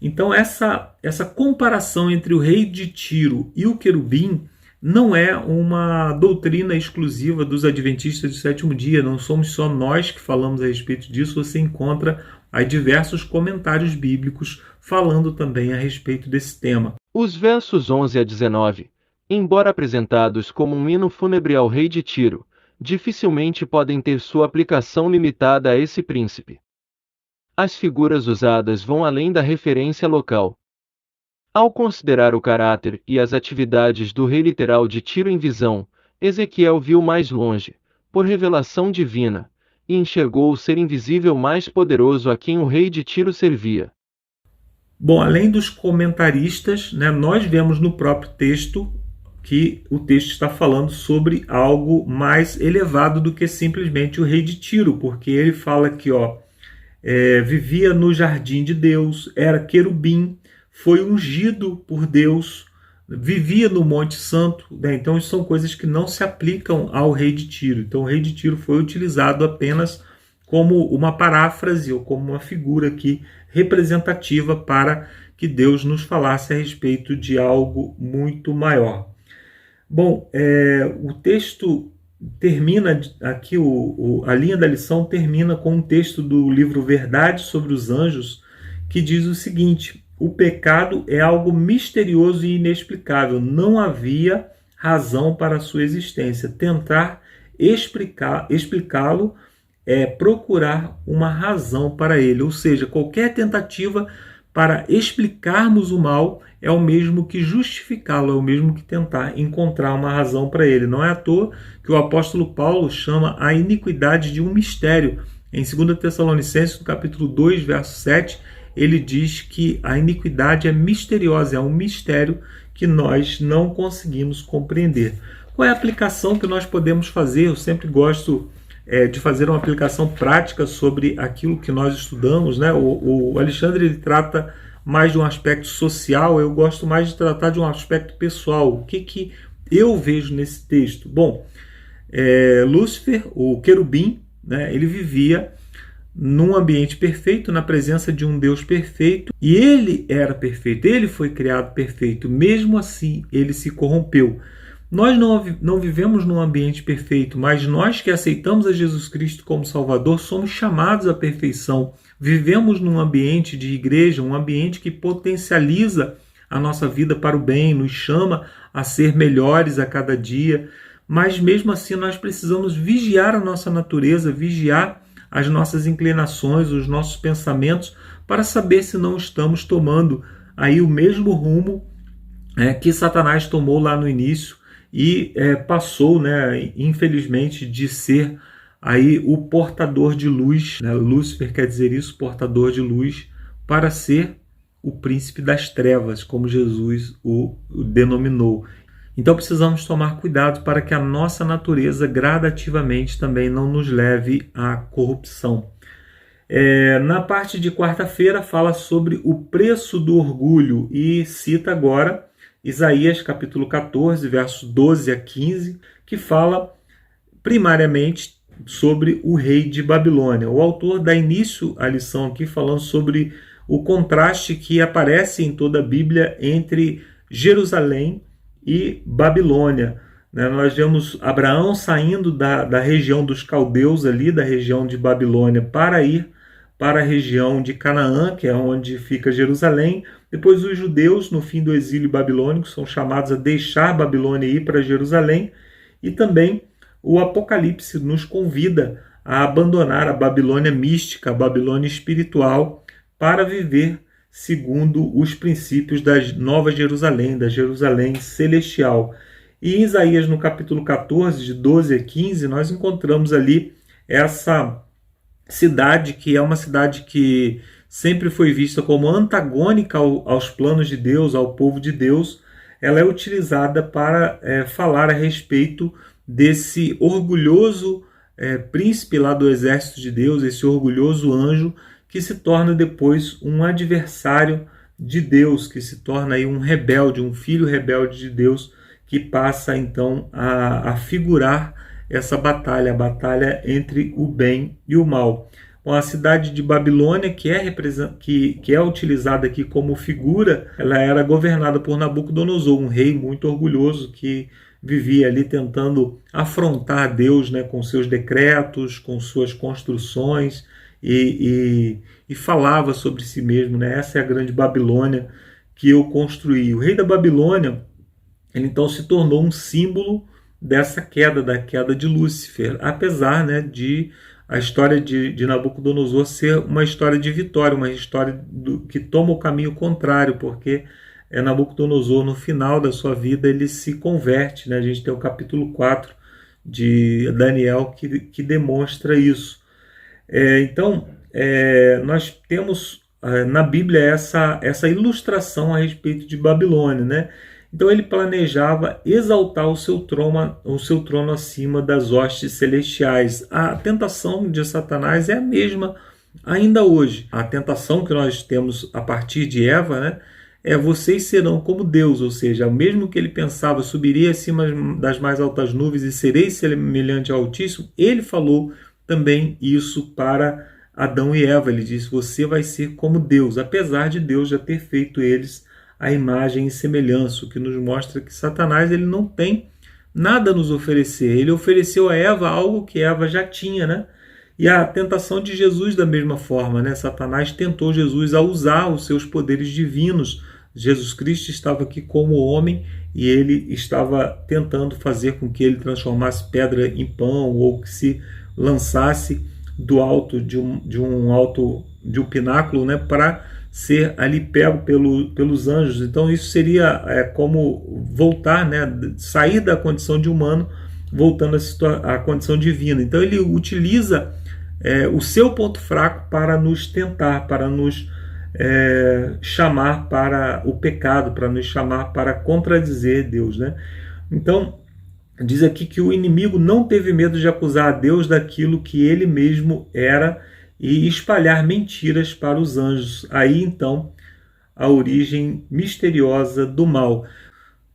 Então essa comparação entre o rei de Tiro e o querubim não é uma doutrina exclusiva dos adventistas do sétimo dia, não somos só nós que falamos a respeito disso, você encontra aí diversos comentários bíblicos falando também a respeito desse tema. Os versos 11 a 19, embora apresentados como um hino fúnebre ao rei de Tiro, dificilmente podem ter sua aplicação limitada a esse príncipe. As figuras usadas vão além da referência local. Ao considerar o caráter e as atividades do rei literal de Tiro em visão, Ezequiel viu mais longe, por revelação divina, e enxergou o ser invisível mais poderoso a quem o rei de Tiro servia. Bom, além dos comentaristas, né, nós vemos no próprio texto que o texto está falando sobre algo mais elevado do que simplesmente o rei de Tiro, porque ele fala que vivia no jardim de Deus, era querubim, foi ungido por Deus, vivia no Monte Santo, né? Então isso são coisas que não se aplicam ao rei de Tiro. Então o rei de Tiro foi utilizado apenas como uma paráfrase ou como uma figura aqui representativa para que Deus nos falasse a respeito de algo muito maior. Bom, o texto termina aqui, a linha da lição termina com um texto do livro Verdade sobre os Anjos, que diz o seguinte: o pecado é algo misterioso e inexplicável. Não havia razão para a sua existência. Tentar explicá-lo é procurar uma razão para ele. Ou seja, qualquer tentativa para explicarmos o mal é o mesmo que justificá-lo, é o mesmo que tentar encontrar uma razão para ele. Não é à toa que o apóstolo Paulo chama a iniquidade de um mistério. Em 2 Tessalonicenses, no capítulo 2, verso 7, ele diz que a iniquidade é misteriosa, é um mistério que nós não conseguimos compreender. Qual é a aplicação que nós podemos fazer? Eu sempre gosto de fazer uma aplicação prática sobre aquilo que nós estudamos, né? O Alexandre ele trata mais de um aspecto social, eu gosto mais de tratar de um aspecto pessoal. O que eu vejo nesse texto? Bom, Lúcifer, o querubim, né, ele vivia num ambiente perfeito, na presença de um Deus perfeito, e ele era perfeito, ele foi criado perfeito, mesmo assim ele se corrompeu. Nós não vivemos num ambiente perfeito, mas nós que aceitamos a Jesus Cristo como Salvador somos chamados à perfeição. Vivemos num ambiente de igreja, um ambiente que potencializa a nossa vida para o bem, nos chama a ser melhores a cada dia, mas mesmo assim nós precisamos vigiar a nossa natureza, vigiar as nossas inclinações, os nossos pensamentos, para saber se não estamos tomando aí o mesmo rumo que Satanás tomou lá no início e passou, né, infelizmente, de ser aí o portador de luz, né? Lúcifer quer dizer isso, portador de luz, para ser o príncipe das trevas, como Jesus o denominou. Então precisamos tomar cuidado para que a nossa natureza gradativamente também não nos leve à corrupção. Na parte de quarta-feira fala sobre o preço do orgulho e cita agora Isaías capítulo 14, versos 12 a 15, que fala primariamente sobre o rei de Babilônia. O autor dá início à lição aqui falando sobre o contraste que aparece em toda a Bíblia entre Jerusalém e Babilônia. Nós vemos Abraão saindo da região dos caldeus ali, da região de Babilônia, para ir para a região de Canaã, que é onde fica Jerusalém. Depois os judeus, no fim do exílio babilônico, são chamados a deixar Babilônia e ir para Jerusalém. E também o Apocalipse nos convida a abandonar a Babilônia mística, a Babilônia espiritual, para viver segundo os princípios da Nova Jerusalém, da Jerusalém celestial. E em Isaías, no capítulo 14, de 12 a 15, nós encontramos ali essa cidade, que é uma cidade que sempre foi vista como antagônica aos planos de Deus, ao povo de Deus, ela é utilizada para falar a respeito desse orgulhoso príncipe lá do exército de Deus, esse orgulhoso anjo, que se torna depois um adversário de Deus, que se torna aí um rebelde, um filho rebelde de Deus, que passa então a figurar essa batalha, a batalha entre o bem e o mal. Bom, a cidade de Babilônia, que é utilizada aqui como figura, ela era governada por Nabucodonosor, um rei muito orgulhoso que vivia ali tentando afrontar Deus, né, com seus decretos, com suas construções, e falava sobre si mesmo, né? Essa é a grande Babilônia que eu construí. O rei da Babilônia, ele então se tornou um símbolo dessa queda, da queda de Lúcifer, apesar, né, de a história de Nabucodonosor ser uma história de vitória, uma história que toma o caminho contrário, porque Nabucodonosor, no final da sua vida, ele se converte, né? A gente tem o capítulo 4 de Daniel que demonstra isso. Então, nós temos na Bíblia essa ilustração a respeito de Babilônia, né? Então ele planejava exaltar o seu trono acima das hostes celestiais. A tentação de Satanás é a mesma ainda hoje. A tentação que nós temos a partir de Eva, né, vocês serão como Deus, ou seja, mesmo que ele pensava, subiria acima das mais altas nuvens e serei semelhante ao Altíssimo, ele falou também isso para Adão e Eva. Ele disse, você vai ser como Deus, apesar de Deus já ter feito eles a imagem e semelhança, o que nos mostra que Satanás ele não tem nada a nos oferecer. Ele ofereceu a Eva algo que Eva já tinha, né? E a tentação de Jesus da mesma forma, né? Satanás tentou Jesus a usar os seus poderes divinos. Jesus Cristo estava aqui como homem e ele estava tentando fazer com que ele transformasse pedra em pão ou que se lançasse do alto de um pináculo, né, para ser ali pego pelos anjos. Então isso seria como voltar, né, sair da condição de humano, voltando à condição divina. Então ele utiliza o seu ponto fraco para nos tentar, para nos chamar para o pecado, para nos chamar para contradizer Deus, né? Então diz aqui que o inimigo não teve medo de acusar a Deus daquilo que ele mesmo era e espalhar mentiras para os anjos. Aí então a origem misteriosa do mal.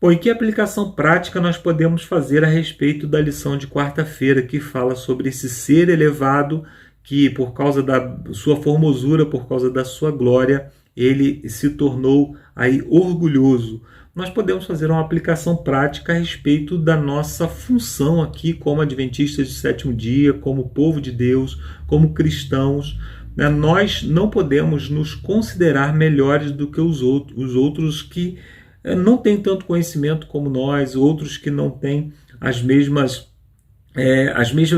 Bom, e que aplicação prática nós podemos fazer a respeito da lição de quarta-feira, que fala sobre esse ser elevado que, por causa da sua formosura, por causa da sua glória, ele se tornou aí orgulhoso. Nós podemos fazer uma aplicação prática a respeito da nossa função aqui como adventistas de sétimo dia, como povo de Deus, como cristãos. Nós não podemos nos considerar melhores do que os outros que não têm tanto conhecimento como nós, outros que não têm as mesmas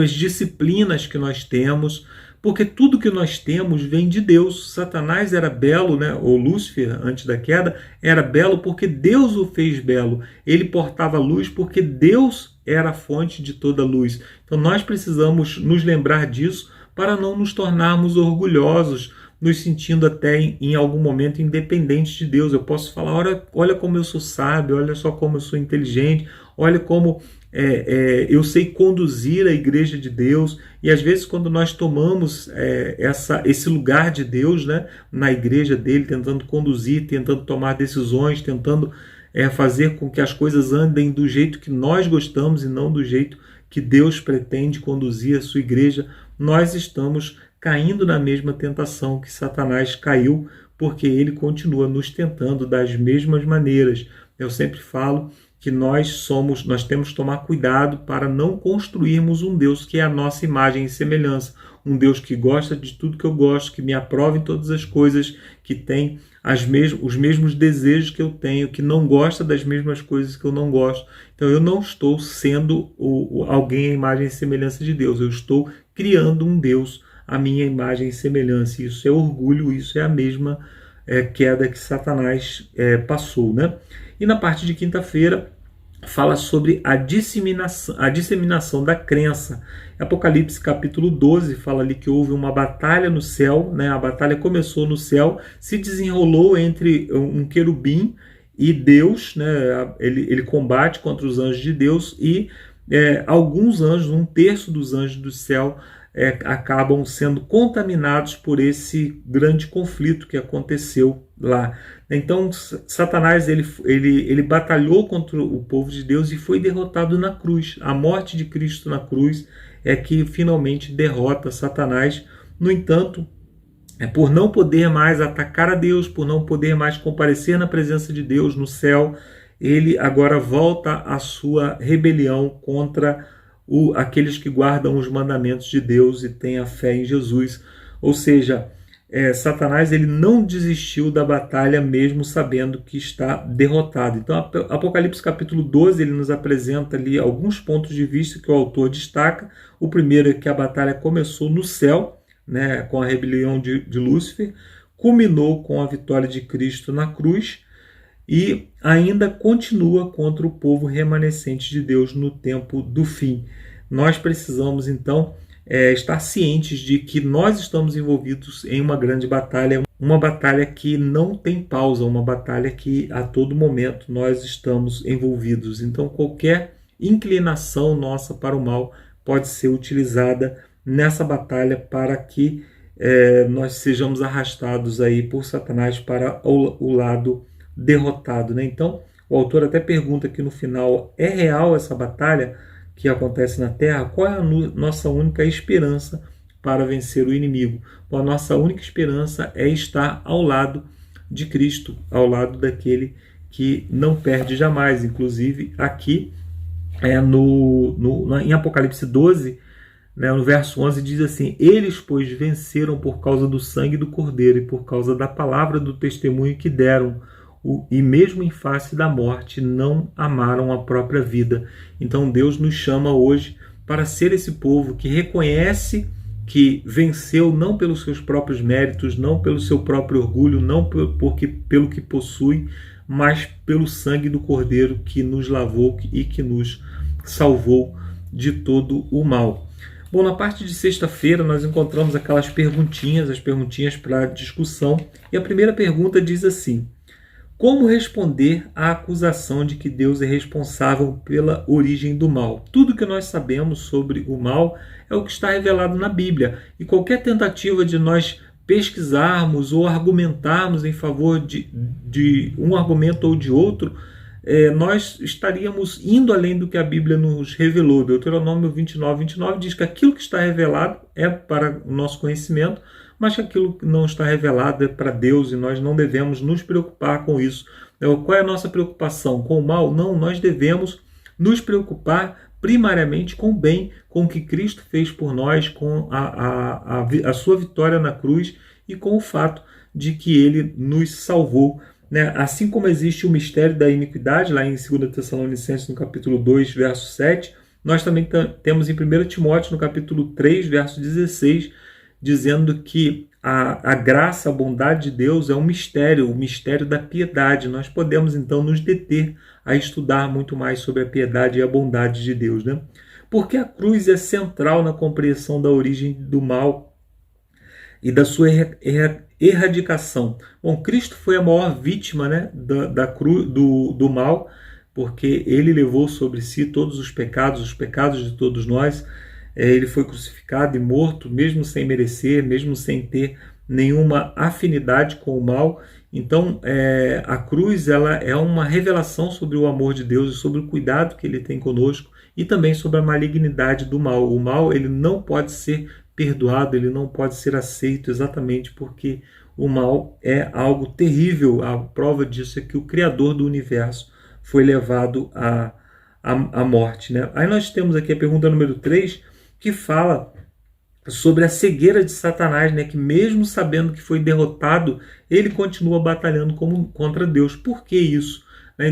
disciplinas que nós temos, porque tudo que nós temos vem de Deus. Satanás era belo, né? Ou Lúcifer, antes da queda, era belo porque Deus o fez belo. Ele portava luz porque Deus era a fonte de toda luz. Então nós precisamos nos lembrar disso para não nos tornarmos orgulhosos, nos sentindo até em algum momento independentes de Deus. Eu posso falar, olha como eu sou sábio, olha só como eu sou inteligente, olha como eu sei conduzir a igreja de Deus. E às vezes quando nós tomamos esse lugar de Deus, né, na igreja dele, tentando conduzir, tentando tomar decisões, tentando fazer com que as coisas andem do jeito que nós gostamos e não do jeito que Deus pretende conduzir a sua igreja, nós estamos caindo na mesma tentação que Satanás caiu, porque ele continua nos tentando das mesmas maneiras. Eu sempre falo que nós temos que tomar cuidado para não construirmos um Deus que é a nossa imagem e semelhança, um Deus que gosta de tudo que eu gosto, que me aprova em todas as coisas, que tem os mesmos desejos que eu tenho, que não gosta das mesmas coisas que eu não gosto. Então eu não estou sendo alguém à imagem e semelhança de Deus, eu estou criando um Deus à minha imagem e semelhança. Isso é orgulho, isso é a mesma queda que Satanás passou, né? E na parte de quinta-feira, fala sobre a disseminação da crença. Apocalipse capítulo 12 fala ali que houve uma batalha no céu, né? A batalha começou no céu, se desenrolou entre um querubim e Deus, né? Ele combate contra os anjos de Deus e alguns anjos, 1/3 dos anjos do céu, acabam sendo contaminados por esse grande conflito que aconteceu lá. Então Satanás ele batalhou contra o povo de Deus e foi derrotado na cruz. A morte de Cristo na cruz é que finalmente derrota Satanás. No entanto, por não poder mais atacar a Deus, por não poder mais comparecer na presença de Deus no céu, ele agora volta à sua rebelião contra aqueles que guardam os mandamentos de Deus e têm a fé em Jesus. Ou seja, Satanás ele não desistiu da batalha mesmo sabendo que está derrotado. Então, Apocalipse capítulo 12 ele nos apresenta ali alguns pontos de vista que o autor destaca. O primeiro é que a batalha começou no céu, né, com a rebelião de Lúcifer, culminou com a vitória de Cristo na cruz e ainda continua contra o povo remanescente de Deus no tempo do fim. Nós precisamos, então, estar cientes de que nós estamos envolvidos em uma grande batalha, uma batalha que não tem pausa, uma batalha que a todo momento nós estamos envolvidos. Então, qualquer inclinação nossa para o mal pode ser utilizada nessa batalha para que nós sejamos arrastados aí por Satanás para o lado derrotado, né? Então, o autor até pergunta aqui no final: é real essa batalha que acontece na Terra? Qual é a nossa única esperança para vencer o inimigo? Bom, a nossa única esperança é estar ao lado de Cristo, ao lado daquele que não perde jamais. Inclusive, aqui em Apocalipse 12, né, no verso 11, diz assim: eles, pois, venceram por causa do sangue do Cordeiro e por causa da palavra do testemunho que deram, e mesmo em face da morte não amaram a própria vida. Então Deus nos chama hoje para ser esse povo que reconhece que venceu não pelos seus próprios méritos, não pelo seu próprio orgulho, não pelo que possui, mas pelo sangue do Cordeiro que nos lavou e que nos salvou de todo o mal. Bom, na parte de sexta-feira nós encontramos aquelas perguntinhas, as perguntinhas para discussão, e a primeira pergunta diz assim: como responder à acusação de que Deus é responsável pela origem do mal? Tudo que nós sabemos sobre o mal é o que está revelado na Bíblia. E qualquer tentativa de nós pesquisarmos ou argumentarmos em favor de um argumento ou de outro, nós estaríamos indo além do que a Bíblia nos revelou. Deuteronômio 29 diz que aquilo que está revelado é para o nosso conhecimento, mas que aquilo que não está revelado é para Deus e nós não devemos nos preocupar com isso. Qual é a nossa preocupação? Com o mal? Não, nós devemos nos preocupar primariamente com o bem, com o que Cristo fez por nós, com a sua vitória na cruz e com o fato de que Ele nos salvou. Né? Assim como existe o mistério da iniquidade, lá em 2 Tessalonicenses, no capítulo 2, verso 7, nós também temos em 1 Timóteo, no capítulo 3, verso 16, dizendo que a graça, a bondade de Deus é um mistério, o mistério da piedade. Nós podemos, então, nos deter a estudar muito mais sobre a piedade e a bondade de Deus. Né? Porque a cruz é central na compreensão da origem do mal e da sua erradicação. Bom, Cristo foi a maior vítima, né, da cruz, do mal, porque Ele levou sobre si todos os pecados de todos nós. Ele foi crucificado e morto, mesmo sem merecer, mesmo sem ter nenhuma afinidade com o mal. Então, a cruz ela é uma revelação sobre o amor de Deus e sobre o cuidado que Ele tem conosco e também sobre a malignidade do mal. O mal ele não pode ser perdoado, ele não pode ser aceito exatamente porque o mal é algo terrível. A prova disso é que o Criador do universo foi levado à morte. Né? Aí nós temos aqui a pergunta número 3, que fala sobre a cegueira de Satanás, né? Que mesmo sabendo que foi derrotado, ele continua batalhando contra Deus. Por que isso?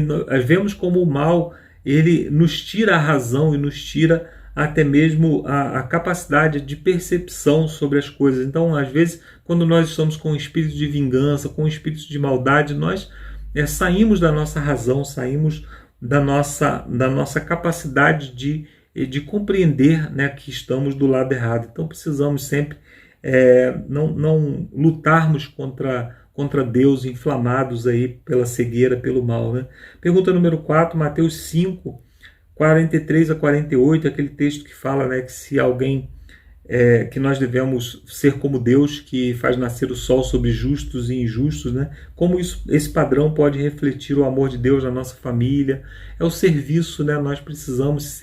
Nós vemos como o mal ele nos tira a razão e nos tira até mesmo a capacidade de percepção sobre as coisas. Então, às vezes, quando nós estamos com espírito de vingança, com espírito de maldade, nós saímos da nossa razão, saímos da nossa capacidade de compreender, né, que estamos do lado errado. Então precisamos sempre não lutarmos contra Deus, inflamados aí pela cegueira, pelo mal, né? Pergunta número 4, Mateus 5, 43 a 48, aquele texto que fala, né, que se alguém que nós devemos ser como Deus, que faz nascer o sol sobre justos e injustos, né? Como esse padrão pode refletir o amor de Deus na nossa família? É o serviço, né? Nós precisamos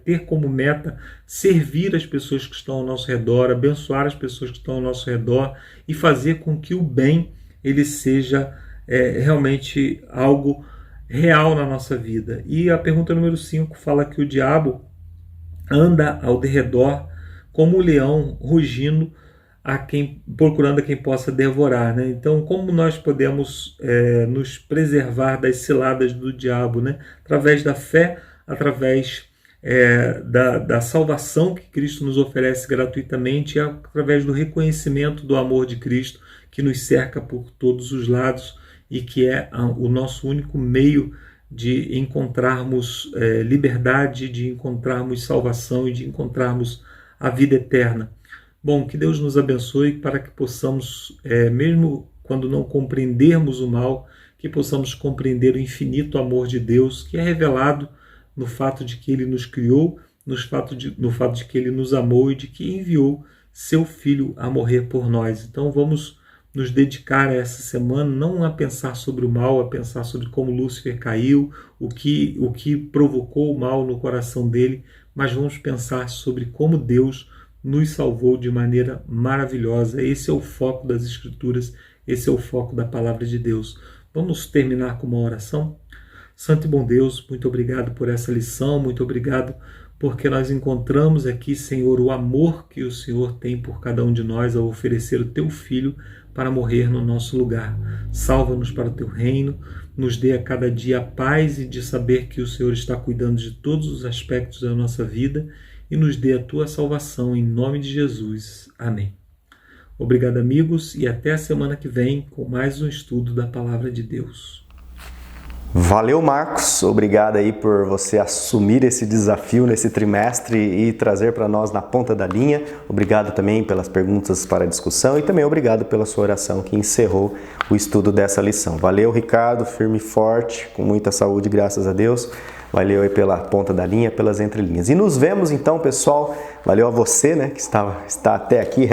ter como meta servir as pessoas que estão ao nosso redor, abençoar as pessoas que estão ao nosso redor e fazer com que o bem ele seja realmente algo real na nossa vida. E a pergunta número 5 fala que o diabo anda ao derredor como um leão rugindo procurando a quem possa devorar, né? Então, como nós podemos nos preservar das ciladas do diabo, né? Através da fé, através da salvação que Cristo nos oferece gratuitamente e através do reconhecimento do amor de Cristo que nos cerca por todos os lados e que é o nosso único meio de encontrarmos liberdade, de encontrarmos salvação e de encontrarmos a vida eterna. Bom, que Deus nos abençoe para que possamos, mesmo quando não compreendermos o mal, que possamos compreender o infinito amor de Deus, que é revelado no fato de que Ele nos criou, no fato de que Ele nos amou e de que enviou seu Filho a morrer por nós. Então vamos nos dedicar a essa semana não a pensar sobre o mal, a pensar sobre como Lúcifer caiu, o que provocou o mal no coração dele, mas vamos pensar sobre como Deus nos salvou de maneira maravilhosa. Esse é o foco das Escrituras, esse é o foco da Palavra de Deus. Vamos terminar com uma oração? Santo e bom Deus, muito obrigado por essa lição, muito obrigado porque nós encontramos aqui, Senhor, o amor que o Senhor tem por cada um de nós ao oferecer o Teu Filho para morrer no nosso lugar. Salva-nos para o Teu reino, nos dê a cada dia a paz e de saber que o Senhor está cuidando de todos os aspectos da nossa vida e nos dê a Tua salvação, em nome de Jesus. Amém. Obrigado, amigos, e até a semana que vem com mais um estudo da Palavra de Deus. Valeu, Marcos. Obrigado aí por você assumir esse desafio nesse trimestre e trazer para nós na ponta da linha. Obrigado também pelas perguntas para a discussão e também obrigado pela sua oração que encerrou o estudo dessa lição. Valeu, Ricardo, firme e forte, com muita saúde, graças a Deus. Valeu aí pela ponta da linha, pelas entrelinhas. E nos vemos então, pessoal. Valeu a você, né, que está até aqui.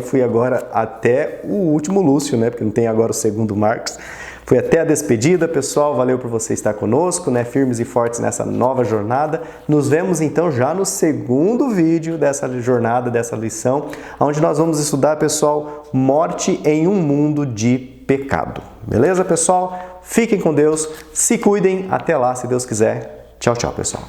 Fui agora até o último Lúcio, né, porque não tem agora o segundo Marcos. Fui até a despedida, pessoal. Valeu por você estar conosco, né, firmes e fortes nessa nova jornada. Nos vemos então já no segundo vídeo dessa jornada, dessa lição, onde nós vamos estudar, pessoal, morte em um mundo de pecado. Beleza, pessoal? Fiquem com Deus, se cuidem. Até lá, se Deus quiser. Tchau, tchau, pessoal.